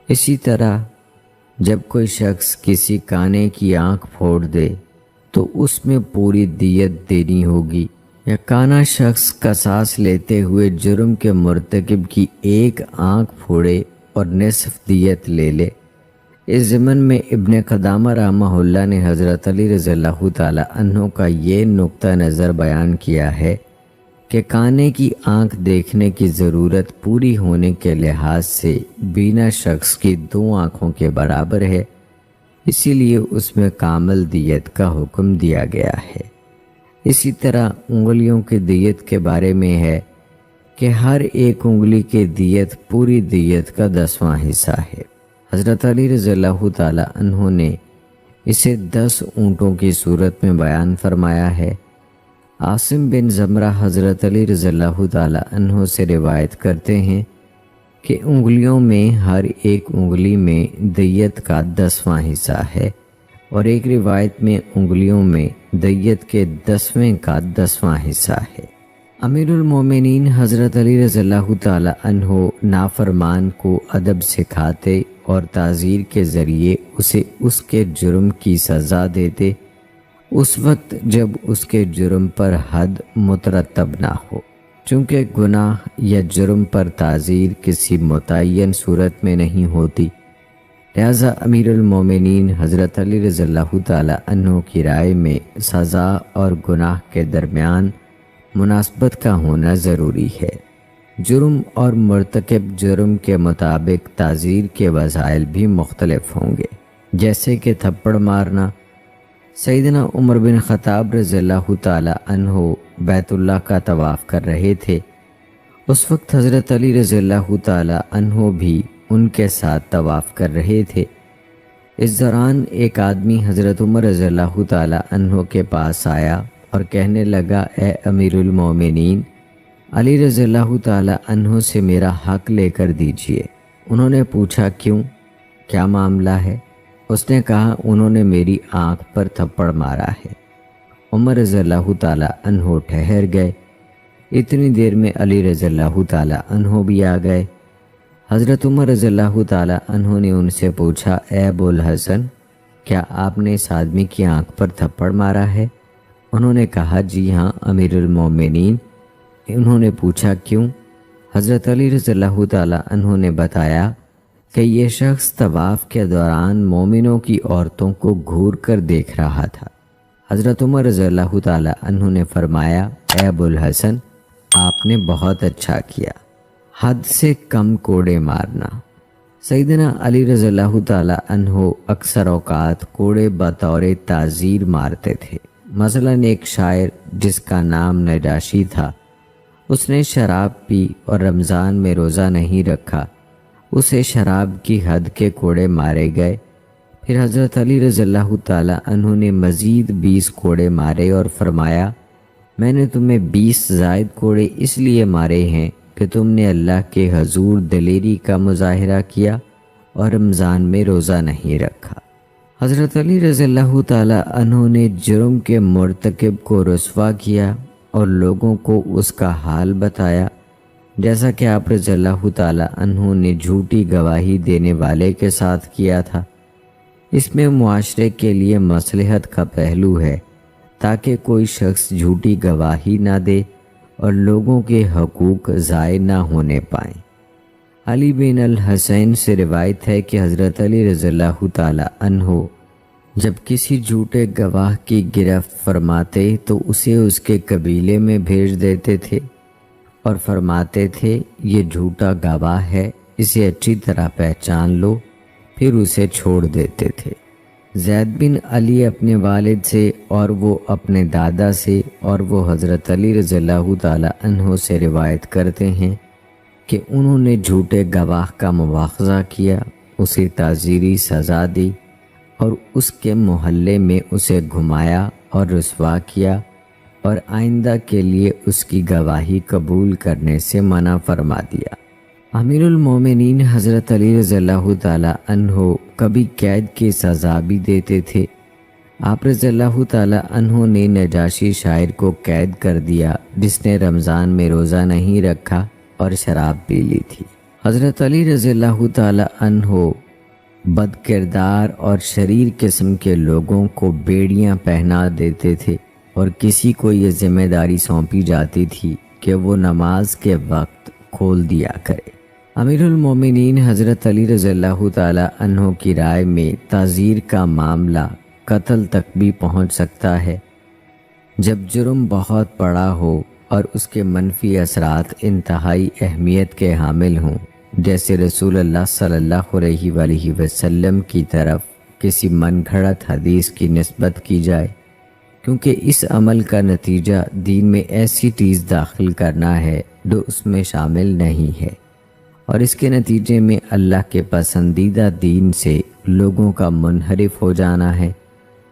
[SPEAKER 1] اسی طرح جب کوئی شخص کسی کانے کی آنکھ پھوڑ دے تو اس میں پوری دیت دینی ہوگی، یا کانا شخص قصاص لیتے ہوئے جرم کے مرتکب کی ایک آنکھ پھوڑے اور نصف دیت لے لے۔ اس ضمن میں ابن قدامہ رحمہ اللہ نے حضرت علی رضی اللہ تعالی عنہ کا یہ نقطہ نظر بیان کیا ہے کہ کانے کی آنکھ دیکھنے کی ضرورت پوری ہونے کے لحاظ سے بینا شخص کی 2 آنکھوں کے برابر ہے، اسی لیے اس میں کامل دیت کا حکم دیا گیا ہے۔ اسی طرح انگلیوں کی دیت کے بارے میں ہے کہ ہر ایک انگلی کی دیت پوری دیت کا 10واں حصہ ہے۔ حضرت علی رضی اللہ تعالی عنہ نے اسے 10 اونٹوں کی صورت میں بیان فرمایا ہے۔ عاصم بن زمرہ حضرت علی رضی اللہ تعالی عنہ سے روایت کرتے ہیں کہ انگلیوں میں ہر ایک انگلی میں دیت کا 10واں حصہ ہے، اور ایک روایت میں انگلیوں میں دیت کے 10ویں کا 10واں حصہ ہے۔ امیر المومنین حضرت علی رضی اللہ تعالی عنہ نافرمان کو ادب سکھاتے اور تعزیر کے ذریعے اسے اس کے جرم کی سزا دیتے اس وقت جب اس کے جرم پر حد مترتب نہ ہو، چونکہ گناہ یا جرم پر تعزیر کسی متعین صورت میں نہیں ہوتی، لہذا امیر المومنین حضرت علی رضی اللہ تعالی عنہ کی رائے میں سزا اور گناہ کے درمیان مناسبت کا ہونا ضروری ہے۔ جرم اور مرتکب جرم کے مطابق تعزیر کے وسائل بھی مختلف ہوں گے، جیسے کہ تھپڑ مارنا۔ سیدنا عمر بن خطاب رضی اللہ تعالی عنہ بیت اللہ کا طواف کر رہے تھے، اس وقت حضرت علی رضی اللہ تعالی عنہ بھی ان کے ساتھ طواف کر رہے تھے۔ اس دوران ایک آدمی حضرت عمر رضی اللہ تعالی عنہ کے پاس آیا اور کہنے لگا، اے امیر المومنین، علی رضی اللہ تعالی عنہ سے میرا حق لے کر دیجئے۔ انہوں نے پوچھا، کیوں، کیا معاملہ ہے؟ اس نے کہا، انہوں نے میری آنکھ پر تھپڑ مارا ہے۔ عمر رضی اللہ تعالی عنہ ٹھہر گئے۔ اتنی دیر میں علی رضی اللہ تعالی عنہ بھی آ گئے۔ حضرت عمر رضی اللہ تعالی عنہ نے ان سے پوچھا، اے ابو الحسن، کیا آپ نے اس آدمی کی آنکھ پر تھپڑ مارا ہے؟ انہوں نے کہا، جی ہاں امیر المومنین۔ انہوں نے پوچھا، کیوں؟ حضرت علی رضی اللہ تعالی عنہ نے بتایا کہ یہ شخص طواف کے دوران مومنوں کی عورتوں کو گھور کر دیکھ رہا تھا۔ حضرت عمر رضی اللہ تعالی عنہ نے فرمایا، اے ابو الحسن، آپ نے بہت اچھا کیا، حد سے کم کوڑے مارنا۔ سیدنا علی رضی اللہ تعالی عنہ اکثر اوقات کوڑے بطور تعزیر مارتے تھے۔ مثلاً ایک شاعر جس کا نام نجاشی تھا، اس نے شراب پی اور رمضان میں روزہ نہیں رکھا، اسے شراب کی حد کے کوڑے مارے گئے۔ پھر حضرت علی رضی اللہ تعالی عنہ نے مزید 20 کوڑے مارے اور فرمایا، میں نے تمہیں 20 زائد کوڑے اس لیے مارے ہیں کہ تم نے اللہ کے حضور دلیری کا مظاہرہ کیا اور رمضان میں روزہ نہیں رکھا۔ حضرت علی رضی اللہ تعالی عنہ نے جرم کے مرتکب کو رسوا کیا اور لوگوں کو اس کا حال بتایا، جیسا کہ آپ رضی اللہ تعالی عنہ نے جھوٹی گواہی دینے والے کے ساتھ کیا تھا۔ اس میں معاشرے کے لیے مصلحت کا پہلو ہے تاکہ کوئی شخص جھوٹی گواہی نہ دے اور لوگوں کے حقوق ضائع نہ ہونے پائیں۔ علی بن الحسین سے روایت ہے کہ حضرت علی رضی اللہ تعالی عنہ جب کسی جھوٹے گواہ کی گرفت فرماتے تو اسے اس کے قبیلے میں بھیج دیتے تھے اور فرماتے تھے، یہ جھوٹا گواہ ہے، اسے اچھی طرح پہچان لو، پھر اسے چھوڑ دیتے تھے۔ زید بن علی اپنے والد سے اور وہ اپنے دادا سے اور وہ حضرت علی رضی اللہ تعالی عنہ سے روایت کرتے ہیں کہ انہوں نے جھوٹے گواہ کا مواخذہ کیا، اسے تعزیری سزا دی اور اس کے محلے میں اسے گھمایا اور رسوا کیا اور آئندہ کے لیے اس کی گواہی قبول کرنے سے منع فرما دیا۔ امیر المومنین حضرت علی رضی اللہ تعالی عنہ کبھی قید کی سزا بھی دیتے تھے۔ آپ رضی اللہ تعالی عنہ نے نجاشی شاعر کو قید کر دیا جس نے رمضان میں روزہ نہیں رکھا اور شراب پی لی تھی۔ حضرت علی رضی اللہ تعالی عنہ بد کردار اور شریر قسم کے لوگوں کو بیڑیاں پہنا دیتے تھے اور کسی کو یہ ذمہ داری سونپی جاتی تھی کہ وہ نماز کے وقت کھول دیا کرے۔ امیر المومنین حضرت علی رضی اللہ تعالی عنہ کی رائے میں تعزیر کا معاملہ قتل تک بھی پہنچ سکتا ہے جب جرم بہت بڑا ہو اور اس کے منفی اثرات انتہائی اہمیت کے حامل ہوں، جیسے رسول اللہ صلی اللہ علیہ وآلہ وسلم کی طرف کسی من گھڑت حدیث کی نسبت کی جائے، کیونکہ اس عمل کا نتیجہ دین میں ایسی چیز داخل کرنا ہے جو اس میں شامل نہیں ہے، اور اس کے نتیجے میں اللہ کے پسندیدہ دین سے لوگوں کا منحرف ہو جانا ہے۔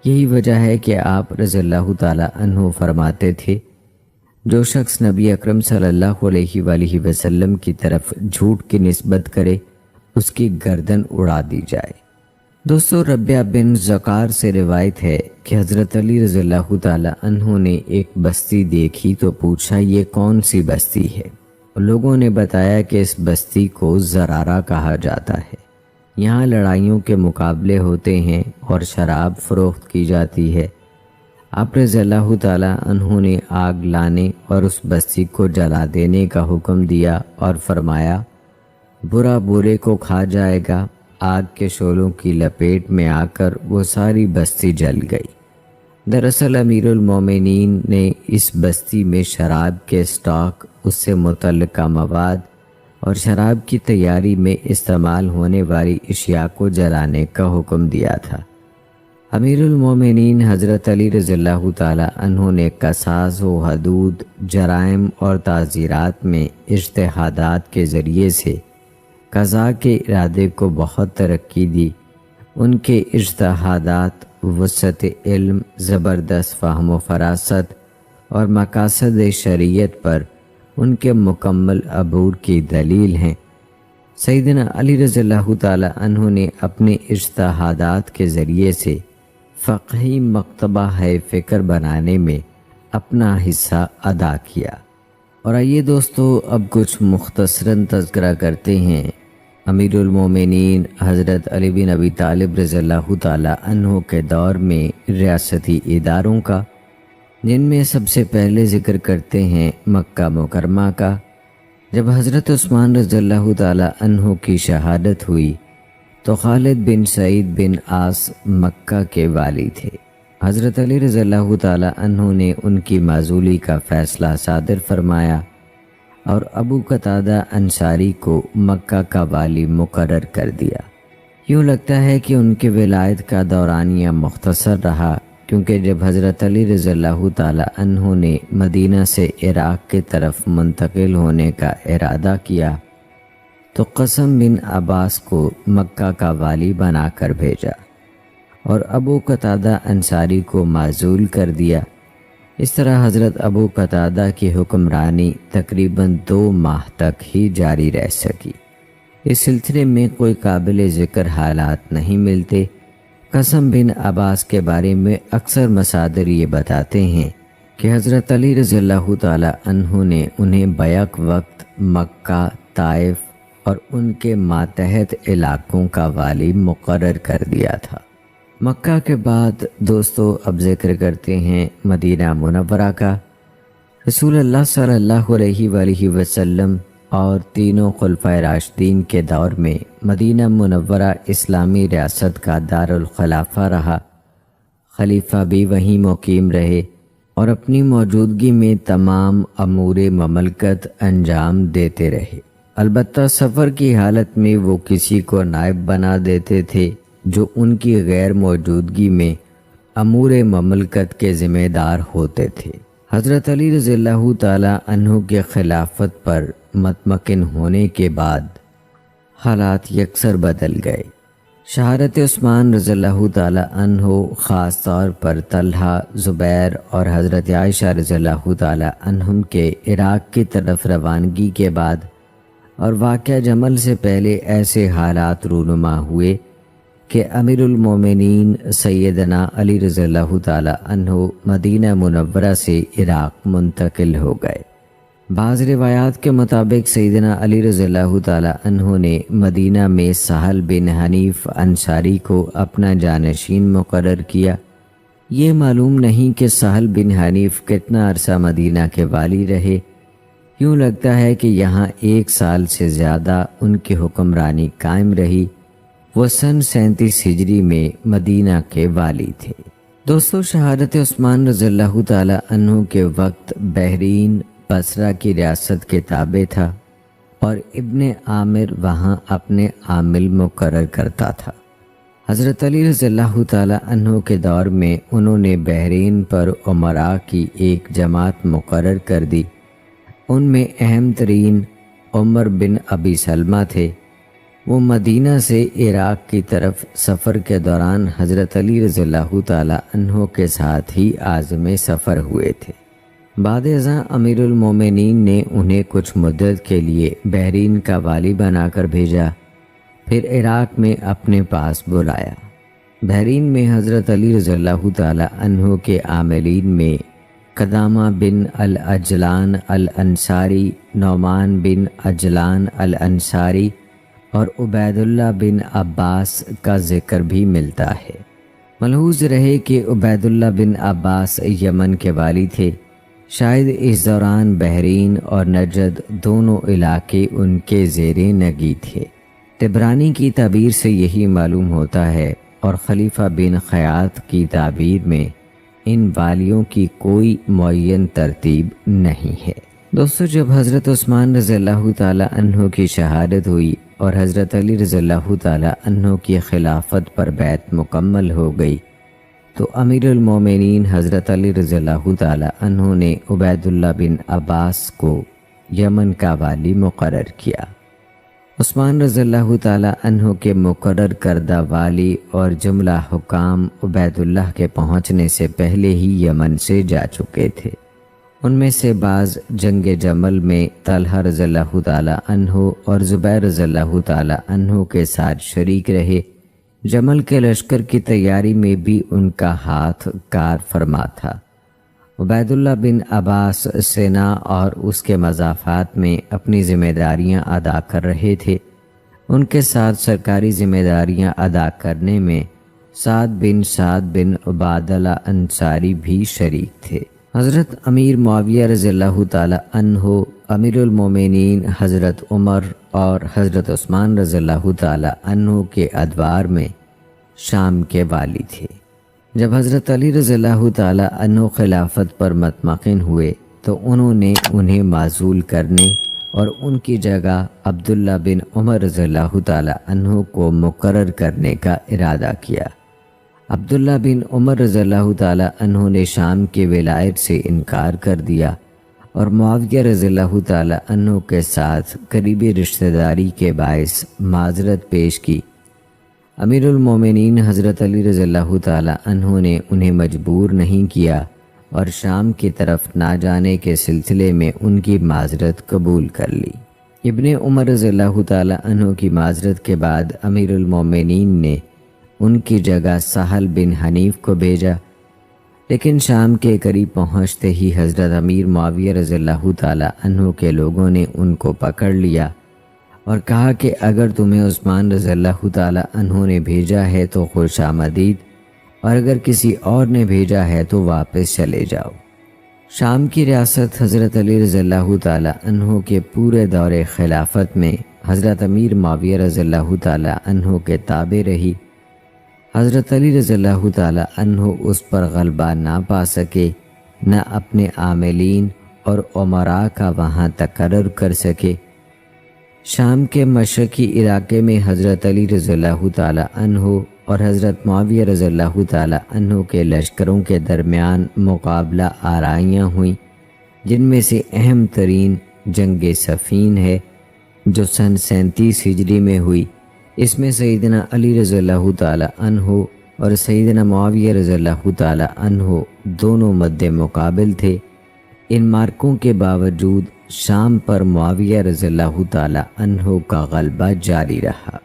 [SPEAKER 1] یہی وجہ ہے کہ آپ رضی اللہ تعالی عنہ فرماتے تھے، جو شخص نبی اکرم صلی اللہ علیہ وآلہ وسلم کی طرف جھوٹ کی نسبت کرے اس کی گردن اڑا دی جائے۔ دوستو، ربیہ بن زکار سے روایت ہے کہ حضرت علی رضی اللہ تعالی عنہ نے ایک بستی دیکھی تو پوچھا یہ کون سی بستی ہے؟ لوگوں نے بتایا کہ اس بستی کو زرارہ کہا جاتا ہے، یہاں لڑائیوں کے مقابلے ہوتے ہیں اور شراب فروخت کی جاتی ہے۔ آپ رضی اللہ تعالی عنہ نے آگ لانے اور اس بستی کو جلا دینے کا حکم دیا اور فرمایا برا برے کو کھا جائے گا۔ آگ کے شعلوں کی لپیٹ میں آ کر وہ ساری بستی جل گئی۔ دراصل امیر المومنین نے اس بستی میں شراب کے اسٹاک، اس سے متعلقہ مواد اور شراب کی تیاری میں استعمال ہونے والی اشیاء کو جلانے کا حکم دیا تھا۔ امیر المومنین حضرت علی رضی اللہ تعالی عنہ نے قصاص و حدود، جرائم اور تعزیرات میں اجتہادات کے ذریعے سے قضاء کے ارادے کو بہت ترقی دی۔ ان کے اجتہادات وسعت علم، زبردست فہم و فراست اور مقاصد شریعت پر ان کے مکمل عبور کی دلیل ہیں۔ سیدنا علی رضی اللہ تعالی عنہ نے اپنے اجتہادات کے ذریعے سے فقہی مکتبہ ہے فکر بنانے میں اپنا حصہ ادا کیا۔ اور آئیے دوستو اب کچھ مختصراً تذکرہ کرتے ہیں امیر المومنین حضرت علی بن ابی طالب رضی اللہ تعالی عنہ کے دور میں ریاستی اداروں کا، جن میں سب سے پہلے ذکر کرتے ہیں مکہ مکرمہ کا۔ جب حضرت عثمان رضی اللہ تعالی عنہ کی شہادت ہوئی تو خالد بن سعید بن عاص مکہ کے والی تھے۔ حضرت علی رضی اللہ تعالی عنہ نے ان کی معزولی کا فیصلہ صادر فرمایا اور ابو قتادہ انصاری کو مکہ کا والی مقرر کر دیا۔ یوں لگتا ہے کہ ان کے ولایت کا دورانیہ مختصر رہا، کیونکہ جب حضرت علی رضی اللہ تعالی عنہ نے مدینہ سے عراق کی طرف منتقل ہونے کا ارادہ کیا تو قاسم بن عباس کو مکہ کا والی بنا کر بھیجا اور ابو قتادہ انصاری کو معزول کر دیا۔ اس طرح حضرت ابو قتادہ کی حکمرانی تقریباً 2 ماہ تک ہی جاری رہ سکی۔ اس سلسلے میں کوئی قابل ذکر حالات نہیں ملتے۔ قاسم بن عباس کے بارے میں اکثر مصادر یہ بتاتے ہیں کہ حضرت علی رضی اللہ تعالی عنہ نے انہیں بیک وقت مکہ، طائف اور ان کے ماتحت علاقوں کا والی مقرر کر دیا تھا۔ مکہ کے بعد دوستو اب ذکر کرتے ہیں مدینہ منورہ کا۔ رسول اللہ صلی اللہ علیہ وآلہ وسلم اور تینوں خلفائے راشدین کے دور میں مدینہ منورہ اسلامی ریاست کا دارالخلافہ رہا۔ خلیفہ بھی وہیں مقیم رہے اور اپنی موجودگی میں تمام امور مملکت انجام دیتے رہے۔ البتہ سفر کی حالت میں وہ کسی کو نائب بنا دیتے تھے جو ان کی غیر موجودگی میں امور مملکت کے ذمہ دار ہوتے تھے۔ حضرت علی رضی اللہ تعالی عنہ کے خلافت پر مطمئن ہونے کے بعد حالات یکسر بدل گئے۔ شہادت عثمان رضی اللہ تعالی عنہ، خاص طور پر طلحہ، زبیر اور حضرت عائشہ رضی اللہ تعالی عنہم کے عراق کی طرف روانگی کے بعد اور واقعہ جمل سے پہلے ایسے حالات رونما ہوئے کہ امیر المومنین سیدنا علی رضی اللہ تعالی عنہ مدینہ منورہ سے عراق منتقل ہو گئے۔ بعض روایات کے مطابق سیدنا علی رضی اللہ تعالی عنہ نے مدینہ میں سہل بن حنیف انصاری کو اپنا جانشین مقرر کیا۔ یہ معلوم نہیں کہ سہل بن حنیف کتنا عرصہ مدینہ کے والی رہے۔ یوں لگتا ہے کہ یہاں 1 سال سے زیادہ ان کی حکمرانی قائم رہی۔ وہ سن 37 ہجری میں مدینہ کے والی تھے۔ دوستو، شہادت عثمان رضی اللہ تعالی عنہ کے وقت بحرین بصرہ کی ریاست کے تابع تھا اور ابن عامر وہاں اپنے عامل مقرر کرتا تھا۔ حضرت علی رضی اللہ تعالی عنہ کے دور میں انہوں نے بحرین پر امراء کی ایک جماعت مقرر کر دی۔ ان میں اہم ترین عمر بن ابی سلمہ تھے۔ وہ مدینہ سے عراق کی طرف سفر کے دوران حضرت علی رضی اللہ تعالی عنہ کے ساتھ ہی عازم سفر ہوئے تھے۔ بعد ازاں امیر المومنین نے انہیں کچھ مدت کے لیے بحرین کا والی بنا کر بھیجا، پھر عراق میں اپنے پاس بلایا۔ بحرین میں حضرت علی رضی اللہ تعالی عنہ کے عاملین میں قدامہ بن العجلان الانصاری، نعمان بن عجلان الانصاری اور عبید اللہ بن عباس کا ذکر بھی ملتا ہے۔ ملحوظ رہے کہ عبید اللہ بن عباس یمن کے والی تھے۔ شاید اس دوران بحرین اور نجد دونوں علاقے ان کے زیر نگی تھے۔ طبرانی کی تعبیر سے یہی معلوم ہوتا ہے، اور خلیفہ بن خیاط کی تعبیر میں ان والیوں کی کوئی معین ترتیب نہیں ہے۔ دوستو، جب حضرت عثمان رضی اللہ تعالی عنہ کی شہادت ہوئی اور حضرت علی رضی اللہ تعالی عنہ کی خلافت پر بیعت مکمل ہو گئی، تو امیر المومنین حضرت علی رضی اللہ تعالی عنہ نے عبید اللہ بن عباس کو یمن کا والی مقرر کیا۔ عثمان رضی اللہ تعالی عنہ کے مقرر کردہ والی اور جملہ حکام عبید اللہ کے پہنچنے سے پہلے ہی یمن سے جا چکے تھے۔ ان میں سے بعض جنگ جمل میں طلحہ رضی اللہ تعالی عنہ اور زبیر رضی اللہ تعالی عنہ کے ساتھ شریک رہے۔ جمل کے لشکر کی تیاری میں بھی ان کا ہاتھ کار فرما تھا۔ عبید اللہ بن عباس سینا اور اس کے مضافات میں اپنی ذمہ داریاں ادا کر رہے تھے۔ ان کے ساتھ سرکاری ذمہ داریاں ادا کرنے میں سعد بن عبادلہ انصاری بھی شریک تھے۔ حضرت امیر معاویہ رضی اللہ تعالی عنہ، امیر المومنین حضرت عمر اور حضرت عثمان رضی اللہ تعالی عنہ کے ادوار میں شام کے والی تھے۔ جب حضرت علی رضی اللہ تعالی عنہ خلافت پر مطمئن ہوئے تو انہوں نے انہیں معزول کرنے اور ان کی جگہ عبداللہ بن عمر رضی اللہ تعالی عنہ کو مقرر کرنے کا ارادہ کیا۔ عبداللہ بن عمر رضی اللہ تعالی عنہ نے شام کی ولایت سے انکار کر دیا اور معاویہ رضی اللہ تعالی عنہ کے ساتھ قریبی رشتہ داری کے باعث معذرت پیش کی۔ امیر المومنین حضرت علی رضی اللہ تعالی عنہ نے انہیں مجبور نہیں کیا اور شام کی طرف نہ جانے کے سلسلے میں ان کی معذرت قبول کر لی۔ ابن عمر رضی اللہ تعالی عنہ کی معذرت کے بعد امیر المومنین نے ان کی جگہ سہل بن حنیف کو بھیجا، لیکن شام کے قریب پہنچتے ہی حضرت امیر معاویہ رضی اللہ تعالی عنہ کے لوگوں نے ان کو پکڑ لیا اور کہا کہ اگر تمہیں عثمان رضی اللہ تعالی عنہ نے بھیجا ہے تو خوش آمدید، اور اگر کسی اور نے بھیجا ہے تو واپس چلے جاؤ۔ شام کی ریاست حضرت علی رضی اللہ تعالی عنہ کے پورے دور خلافت میں حضرت امیر معاویہ رضی اللہ تعالی عنہ کے تابع رہی۔ حضرت علی رضی اللہ تعالی عنہ اس پر غلبہ نہ پا سکے، نہ اپنے عاملین اور امراء کا وہاں تقرر کر سکے۔ شام کے مشرقی علاقے میں حضرت علی رضی اللہ تعالی عنہ اور حضرت معاویہ رضی اللہ تعالی عنہ کے لشکروں کے درمیان مقابلہ آرائیاں ہوئیں، جن میں سے اہم ترین جنگ صفین ہے جو سن 37 ہجری میں ہوئی۔ اس میں سیدنا علی رضی اللہ تعالی عنہ اور سیدنا معاویہ رضی اللہ تعالی عنہ دونوں مد مقابل تھے۔ ان مارکوں کے باوجود شام پر معاویہ رضی اللہ تعالی عنہ کا غلبہ جاری رہا۔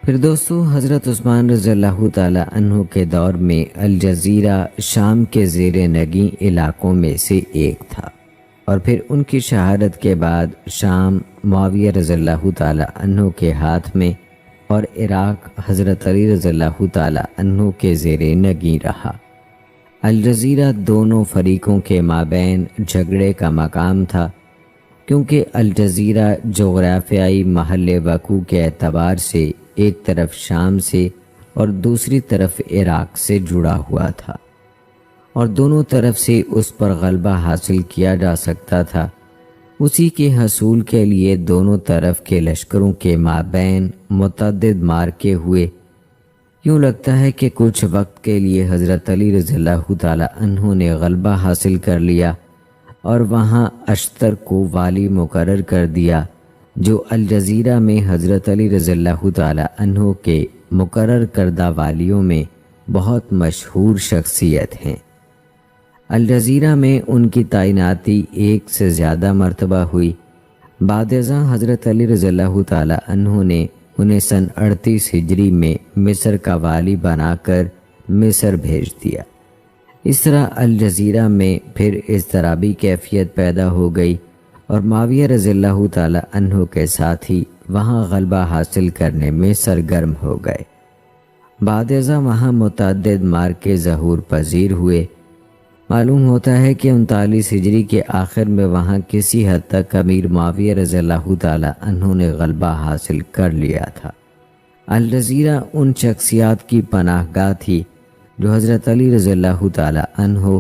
[SPEAKER 1] پھر دوستو، حضرت عثمان رضی اللہ تعالی عنہ کے دور میں الجزیرہ شام کے زیر نگیں علاقوں میں سے ایک تھا، اور پھر ان کی شہادت کے بعد شام معاویہ رضی اللہ تعالی عنہ کے ہاتھ میں اور عراق حضرت علی رضی اللہ تعالی عنہ کے زیر نگیں رہا۔ الجزیرہ دونوں فریقوں کے مابین جھگڑے کا مقام تھا، کیونکہ الجزیرہ جغرافیائی محل وقوع کے اعتبار سے ایک طرف شام سے اور دوسری طرف عراق سے جڑا ہوا تھا، اور دونوں طرف سے اس پر غلبہ حاصل کیا جا سکتا تھا۔ اسی کے حصول کے لیے دونوں طرف کے لشکروں کے مابین متعدد مارکے ہوئے۔ یوں لگتا ہے کہ کچھ وقت کے لیے حضرت علی رضی اللہ تعالی عنہ نے غلبہ حاصل کر لیا اور وہاں اشتر کو والی مقرر کر دیا، جو الجزیرہ میں حضرت علی رضی اللہ تعالی عنہ کے مقرر کردہ والیوں میں بہت مشہور شخصیت ہیں۔ الجزیرہ میں ان کی تعیناتی ایک سے زیادہ مرتبہ ہوئی۔ بعد ازاں حضرت علی رضی اللہ تعالی عنہ نے انہیں سن 38 ہجری میں مصر کا والی بنا کر مصر بھیج دیا۔ اس طرح الجزیرہ میں پھر اضطرابی کیفیت پیدا ہو گئی اور معاویہ رضی اللہ تعالی عنہ کے ساتھی وہاں غلبہ حاصل کرنے میں سرگرم ہو گئے۔ بعد ازاں وہاں متعدد معرکے ظہور پذیر ہوئے۔ معلوم ہوتا ہے کہ 39 ہجری کے آخر میں وہاں کسی حد تک امیر معاویہ رضی اللہ تعالی عنہ نے غلبہ حاصل کر لیا تھا۔ الجزیرہ ان شخصیات کی پناہ گاہ تھی جو حضرت علی رضی اللہ تعالی عنہ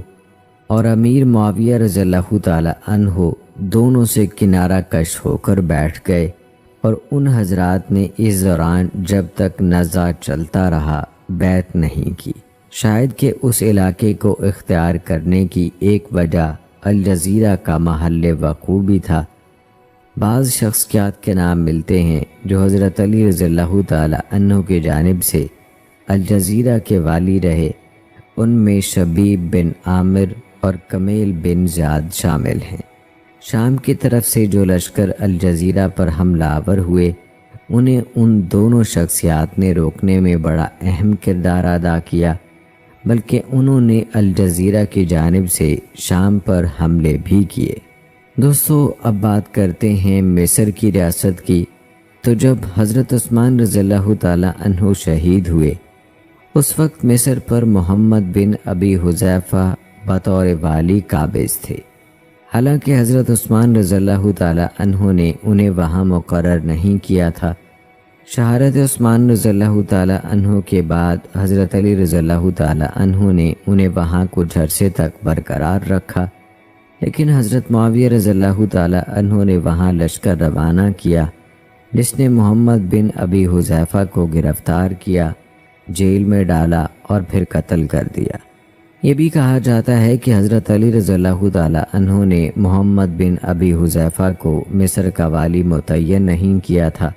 [SPEAKER 1] اور امیر معاویہ رضی اللہ تعالی عنہ دونوں سے کنارہ کش ہو کر بیٹھ گئے، اور ان حضرات نے اس دوران جب تک نزاع چلتا رہا بیعت نہیں کی۔ شاید کہ اس علاقے کو اختیار کرنے کی ایک وجہ الجزیرہ کا محل وقوع بھی تھا۔ بعض شخصیات کے نام ملتے ہیں جو حضرت علی رضی اللہ تعالی عنہ کی جانب سے الجزیرہ کے والی رہے۔ ان میں شبیب بن عامر اور کمیل بن زیاد شامل ہیں۔ شام کی طرف سے جو لشکر الجزیرہ پر حملہ آور ہوئے، انہیں ان دونوں شخصیات نے روکنے میں بڑا اہم کردار ادا کیا، بلکہ انہوں نے الجزیرہ کی جانب سے شام پر حملے بھی کیے۔ دوستو، اب بات کرتے ہیں مصر کی ریاست کی۔ تو جب حضرت عثمان رضی اللہ تعالی عنہ شہید ہوئے، اس وقت مصر پر محمد بن ابی حذیفہ بطور والی قابض تھے۔ حالانکہ حضرت عثمان رضی اللہ تعالی عنہ نے انہیں وہاں مقرر نہیں کیا تھا۔ شہادت عثمان رضی اللہ تعالی عنہ کے بعد حضرت علی رضی اللہ تعالی عنہ نے انہیں وہاں کچھ عرصے تک برقرار رکھا، لیکن حضرت معاویہ رضی اللہ تعالی عنہ نے وہاں لشکر روانہ کیا، جس نے محمد بن ابی حذیفہ کو گرفتار کیا، جیل میں ڈالا اور پھر قتل کر دیا۔ یہ بھی کہا جاتا ہے کہ حضرت علی رضی اللہ تعالی عنہ نے محمد بن ابی حذیفہ کو مصر کا والی متعین نہیں کیا تھا،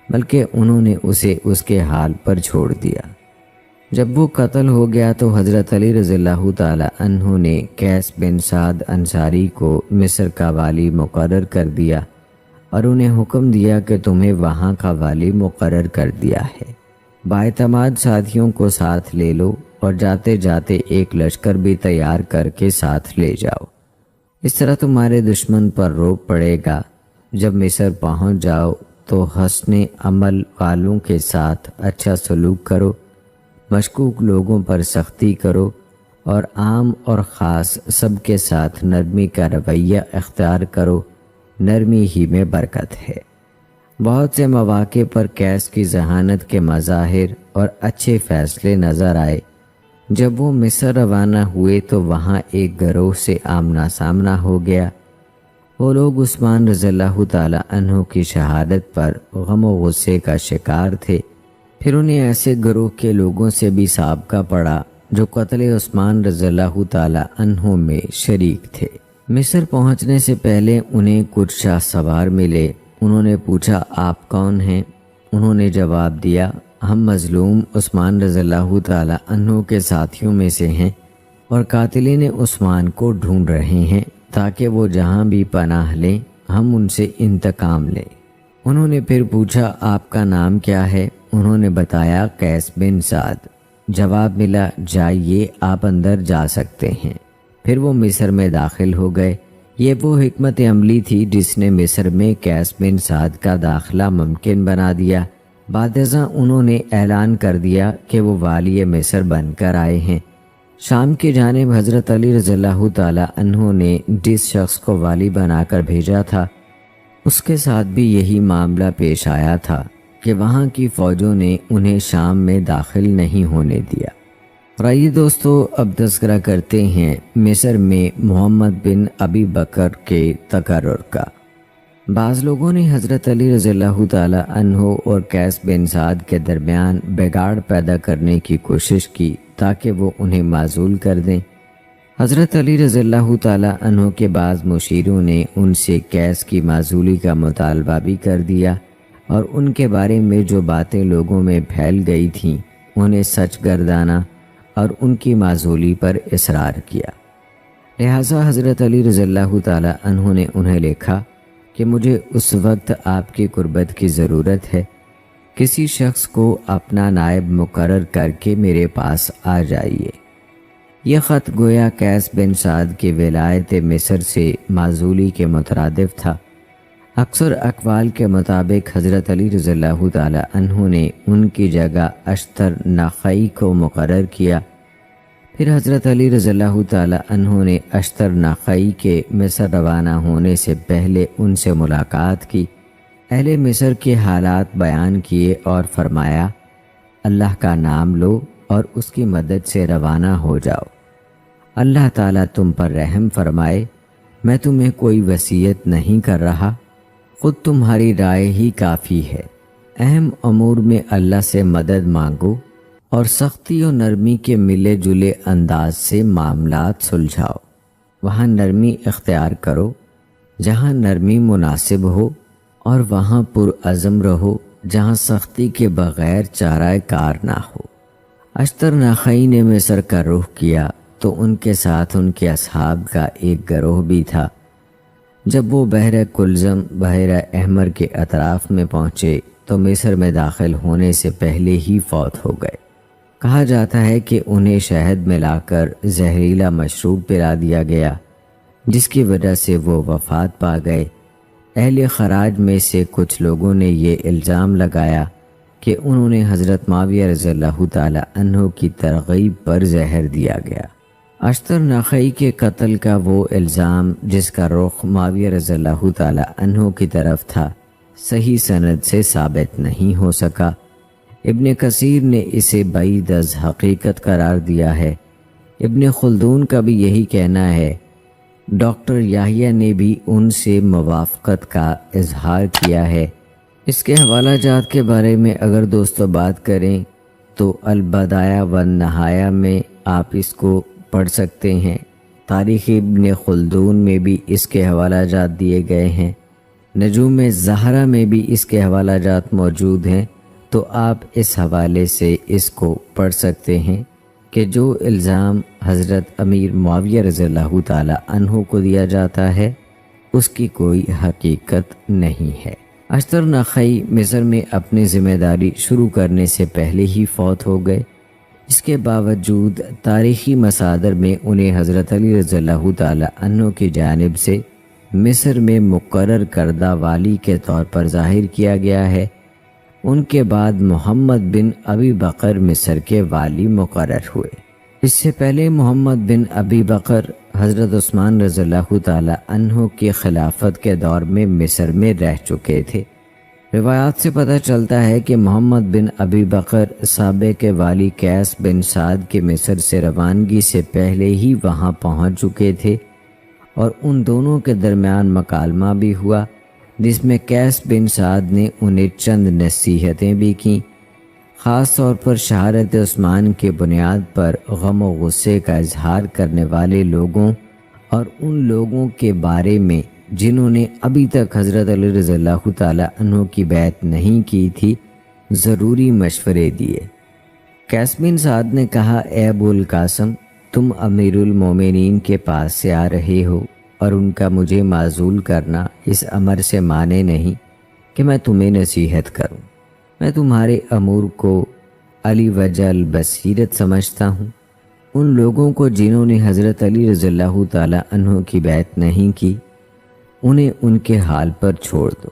[SPEAKER 1] بلکہ انہوں نے اسے اس کے حال پر چھوڑ دیا۔ جب وہ قتل ہو گیا تو حضرت علی رضی اللہ تعالی عنہ نے قیس بن سعد انصاری کو مصر کا والی مقرر کر دیا اور انہیں حکم دیا کہ تمہیں وہاں کا والی مقرر کر دیا ہے، باعتماد ساتھیوں کو ساتھ لے لو اور جاتے جاتے ایک لشکر بھی تیار کر کے ساتھ لے جاؤ، اس طرح تمہارے دشمن پر روب پڑے گا۔ جب مصر پہنچ جاؤ تو حسن عمل والوں کے ساتھ اچھا سلوک کرو، مشکوک لوگوں پر سختی کرو، اور عام اور خاص سب کے ساتھ نرمی کا رویہ اختیار کرو، نرمی ہی میں برکت ہے۔ بہت سے مواقع پر قیس کی ذہانت کے مظاہر اور اچھے فیصلے نظر آئے۔ جب وہ مصر روانہ ہوئے تو وہاں ایک گروہ سے آمنا سامنا ہو گیا۔ وہ لوگ عثمان رضی اللہ تعالی عنہ کی شہادت پر غم و غصے کا شکار تھے۔ پھر انہیں ایسے گروہ کے لوگوں سے بھی سابقہ پڑا جو قتل عثمان رضی اللہ تعالی عنہ میں شریک تھے۔ مصر پہنچنے سے پہلے انہیں کچھ شاہ سوار ملے۔ انہوں نے پوچھا، آپ کون ہیں؟ انہوں نے جواب دیا، ہم مظلوم عثمان رضی اللہ تعالی عنہ کے ساتھیوں میں سے ہیں اور قاتلین عثمان کو ڈھونڈ رہے ہیں تاکہ وہ جہاں بھی پناہ لیں ہم ان سے انتقام لیں۔ انہوں نے پھر پوچھا، آپ کا نام کیا ہے؟ انہوں نے بتایا، قیس بن سعد۔ جواب ملا، جائیے، آپ اندر جا سکتے ہیں۔ پھر وہ مصر میں داخل ہو گئے۔ یہ وہ حکمت عملی تھی جس نے مصر میں قیس بن سعد کا داخلہ ممکن بنا دیا۔ بعد ازاں انہوں نے اعلان کر دیا کہ وہ والی مصر بن کر آئے ہیں۔ شام کی جانب حضرت علی رضی اللہ تعالی عنہ نے جس شخص کو والی بنا کر بھیجا تھا، اس کے ساتھ بھی یہی معاملہ پیش آیا تھا کہ وہاں کی فوجوں نے انہیں شام میں داخل نہیں ہونے دیا۔ آئیے دوستو، اب تذکرہ کرتے ہیں مصر میں محمد بن ابی بکر کے تقرر کا۔ بعض لوگوں نے حضرت علی رضی اللہ تعالی عنہ اور قیس بن سعد کے درمیان بگاڑ پیدا کرنے کی کوشش کی تاکہ وہ انہیں معزول کر دیں۔ حضرت علی رضی اللہ تعالیٰ عنہ کے بعض مشیروں نے ان سے قیس کی معزولی کا مطالبہ بھی کر دیا اور ان کے بارے میں جو باتیں لوگوں میں پھیل گئی تھیں انہیں سچ گردانا اور ان کی معزولی پر اصرار کیا۔ لہٰذا حضرت علی رضی اللہ تعالیٰ عنہ نے انہیں لکھا کہ مجھے اس وقت آپ کی قربت کی ضرورت ہے، کسی شخص کو اپنا نائب مقرر کر کے میرے پاس آ جائیے۔ یہ خط گویا قیس بن سعد کی ولایت مصر سے معزولی کے مترادف تھا۔ اکثر اقوال کے مطابق حضرت علی رضی اللہ تعالیٰ عنہ نے ان کی جگہ اشتر نخعی کو مقرر کیا۔ پھر حضرت علی رضی اللہ تعالیٰ عنہ نے اشتر نخعی کے مصر روانہ ہونے سے پہلے ان سے ملاقات کی، اہل مصر کے حالات بیان کیے اور فرمایا، اللہ کا نام لو اور اس کی مدد سے روانہ ہو جاؤ، اللہ تعالیٰ تم پر رحم فرمائے، میں تمہیں کوئی وصیت نہیں کر رہا، خود تمہاری رائے ہی کافی ہے، اہم امور میں اللہ سے مدد مانگو اور سختی و نرمی کے ملے جلے انداز سے معاملات سلجھاؤ، وہاں نرمی اختیار کرو جہاں نرمی مناسب ہو اور وہاں پرعزم رہو جہاں سختی کے بغیر چارہ کار نہ ہو۔ اشتر نخعی نے مصر کا رخ کیا تو ان کے ساتھ ان کے اصحاب کا ایک گروہ بھی تھا۔ جب وہ بحر کلزم بحیرہ احمر کے اطراف میں پہنچے تو مصر میں داخل ہونے سے پہلے ہی فوت ہو گئے۔ کہا جاتا ہے کہ انہیں شہد ملا کر زہریلا مشروب پلا دیا گیا، جس کی وجہ سے وہ وفات پا گئے۔ اہل خراج میں سے کچھ لوگوں نے یہ الزام لگایا کہ انہوں نے حضرت معاویہ رضی اللہ تعالی عنہ کی ترغیب پر زہر دیا گیا۔ اشتر نخعی کے قتل کا وہ الزام جس کا رخ معاویہ رضی اللہ تعالی عنہ کی طرف تھا، صحیح سند سے ثابت نہیں ہو سکا۔ ابن کثیر نے اسے بعید از حقیقت قرار دیا ہے۔ ابن خلدون کا بھی یہی کہنا ہے۔ ڈاکٹر یحییٰ نے بھی ان سے موافقت کا اظہار کیا ہے۔ اس کے حوالہ جات کے بارے میں اگر دوستو بات کریں تو البدایہ والنہایہ میں آپ اس کو پڑھ سکتے ہیں۔ تاریخ ابن خلدون میں بھی اس کے حوالہ جات دیے گئے ہیں، نجوم زہرہ میں بھی اس کے حوالہ جات موجود ہیں، تو آپ اس حوالے سے اس کو پڑھ سکتے ہیں کہ جو الزام حضرت امیر معاویہ رضی اللہ تعالی عنہ کو دیا جاتا ہے اس کی کوئی حقیقت نہیں ہے۔ اشتر نخعی مصر میں اپنی ذمہ داری شروع کرنے سے پہلے ہی فوت ہو گئے۔ اس کے باوجود تاریخی مصادر میں انہیں حضرت علی رضی اللہ تعالی عنہ کی جانب سے مصر میں مقرر کردہ والی کے طور پر ظاہر کیا گیا ہے۔ ان کے بعد محمد بن ابی بکر مصر کے والی مقرر ہوئے۔ اس سے پہلے محمد بن ابی بکر حضرت عثمان رضی اللہ تعالی عنہ کی خلافت کے دور میں مصر میں رہ چکے تھے۔ روایات سے پتہ چلتا ہے کہ محمد بن ابی بکر سابق والی قیس بن سعد کے مصر سے روانگی سے پہلے ہی وہاں پہنچ چکے تھے، اور ان دونوں کے درمیان مکالمہ بھی ہوا جس میں قیس بن سعد نے انہیں چند نصیحتیں بھی کیں، خاص طور پر شہادت عثمان کے بنیاد پر غم و غصے کا اظہار کرنے والے لوگوں اور ان لوگوں کے بارے میں جنہوں نے ابھی تک حضرت علی رضی اللہ تعالی عنہ کی بیعت نہیں کی تھی، ضروری مشورے دیے۔ قیس بن سعد نے کہا، اے ابو القاسم، تم امیر المومنین کے پاس سے آ رہے ہو اور ان کا مجھے معزول کرنا اس امر سے مانے نہیں کہ میں تمہیں نصیحت کروں۔ میں تمہارے امور کو علی وجہ البصیرت سمجھتا ہوں۔ ان لوگوں کو جنہوں نے حضرت علی رضی اللہ تعالی عنہ کی بیعت نہیں کی، انہیں ان کے حال پر چھوڑ دو۔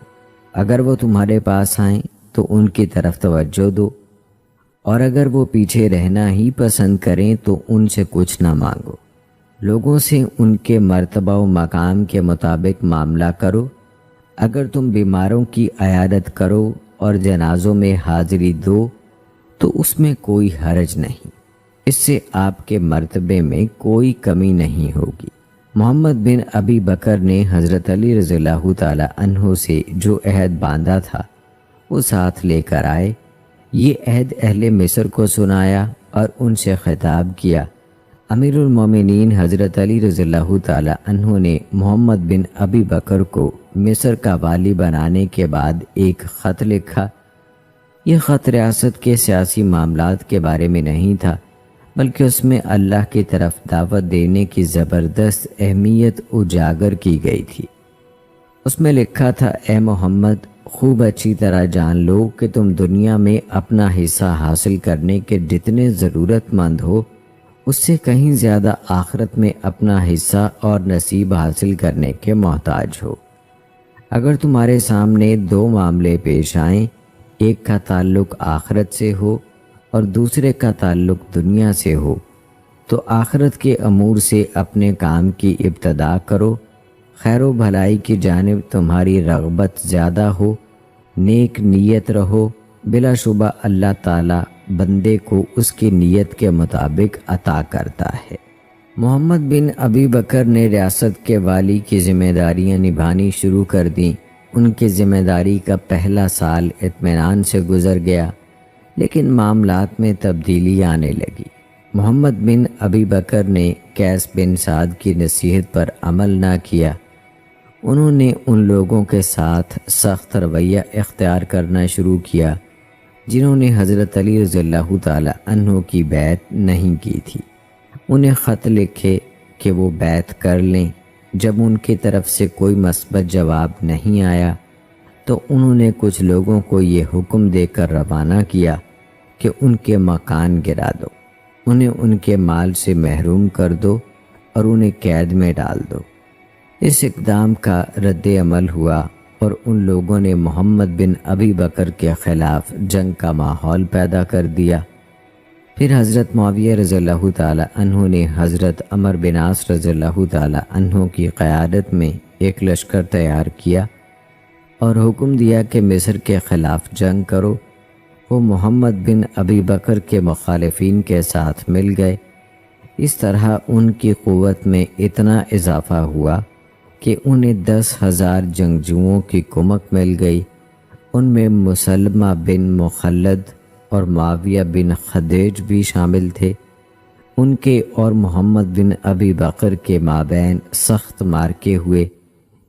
[SPEAKER 1] اگر وہ تمہارے پاس آئیں تو ان کی طرف توجہ دو، اور اگر وہ پیچھے رہنا ہی پسند کریں تو ان سے کچھ نہ مانگو۔ لوگوں سے ان کے مرتبہ و مقام کے مطابق معاملہ کرو۔ اگر تم بیماروں کی عیادت کرو اور جنازوں میں حاضری دو تو اس میں کوئی حرج نہیں، اس سے آپ کے مرتبے میں کوئی کمی نہیں ہوگی۔ محمد بن ابی بکر نے حضرت علی رضی اللہ تعالی عنہ سے جو عہد باندھا تھا وہ ساتھ لے کر آئے۔ یہ عہد اہل مصر کو سنایا اور ان سے خطاب کیا، امیر المومنین حضرت علی رضی اللہ تعالی عنہ نے محمد بن ابی بکر کو مصر کا والی بنانے کے بعد ایک خط لکھا۔ یہ خط ریاست کے سیاسی معاملات کے بارے میں نہیں تھا، بلکہ اس میں اللہ کی طرف دعوت دینے کی زبردست اہمیت اجاگر کی گئی تھی۔ اس میں لکھا تھا، اے محمد، خوب اچھی طرح جان لو کہ تم دنیا میں اپنا حصہ حاصل کرنے کے جتنے ضرورت مند ہو، اس سے کہیں زیادہ آخرت میں اپنا حصہ اور نصیب حاصل کرنے کے محتاج ہو۔ اگر تمہارے سامنے دو معاملے پیش آئیں، ایک کا تعلق آخرت سے ہو اور دوسرے کا تعلق دنیا سے ہو، تو آخرت کے امور سے اپنے کام کی ابتدا کرو۔ خیر و بھلائی کی جانب تمہاری رغبت زیادہ ہو، نیک نیت رہو، بلا شبہ اللہ تعالیٰ بندے کو اس کی نیت کے مطابق عطا کرتا ہے۔ محمد بن ابی بکر نے ریاست کے والی کی ذمہ داریاں نبھانی شروع کر دیں۔ ان کی ذمہ داری کا پہلا سال اطمینان سے گزر گیا، لیکن معاملات میں تبدیلی آنے لگی۔ محمد بن ابی بکر نے قیس بن سعد کی نصیحت پر عمل نہ کیا۔ انہوں نے ان لوگوں کے ساتھ سخت رویہ اختیار کرنا شروع کیا جنہوں نے حضرت علی رضی اللہ تعالی عنہ کی بیعت نہیں کی تھی۔ انہیں خط لکھے کہ وہ بیعت کر لیں۔ جب ان کی طرف سے کوئی مثبت جواب نہیں آیا تو انہوں نے کچھ لوگوں کو یہ حکم دے کر روانہ کیا کہ ان کے مکان گرا دو، انہیں ان کے مال سے محروم کر دو اور انہیں قید میں ڈال دو۔ اس اقدام کا رد عمل ہوا اور ان لوگوں نے محمد بن ابی بکر کے خلاف جنگ کا ماحول پیدا کر دیا۔ پھر حضرت معاویہ رضی اللہ تعالی عنہ نے حضرت عمر بن عاص رضی اللہ تعالی عنہ کی قیادت میں ایک لشکر تیار کیا اور حکم دیا کہ مصر کے خلاف جنگ کرو۔ وہ محمد بن ابی بکر کے مخالفین کے ساتھ مل گئے۔ اس طرح ان کی قوت میں اتنا اضافہ ہوا کہ انہیں 10,000 جنگجوؤں کی کمک مل گئی۔ ان میں مسلمہ بن مخلد اور معاویہ بن خدیج بھی شامل تھے۔ ان کے اور محمد بن ابی بکر کے مابین سخت مارکے ہوئے،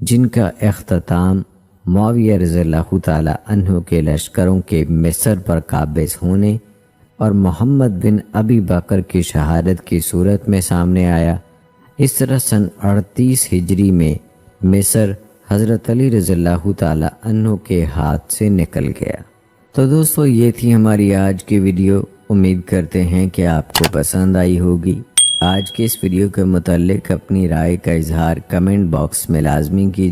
[SPEAKER 1] جن کا اختتام معاویہ رضی اللہ تعالی عنہ کے لشکروں کے مصر پر قابض ہونے اور محمد بن ابی بکر کی شہادت کی صورت میں سامنے آیا۔ اس طرح سن 38 ہجری میں مصر حضرت علی رضی اللہ تعالی عنہ کے ہاتھ سے نکل گیا۔ تو دوستو، یہ تھی ہماری آج کی ویڈیو۔ امید کرتے ہیں کہ آپ کو پسند آئی ہوگی۔ آج کے اس ویڈیو کے متعلق اپنی رائے کا اظہار کمنٹ باکس میں لازمی کیجیے۔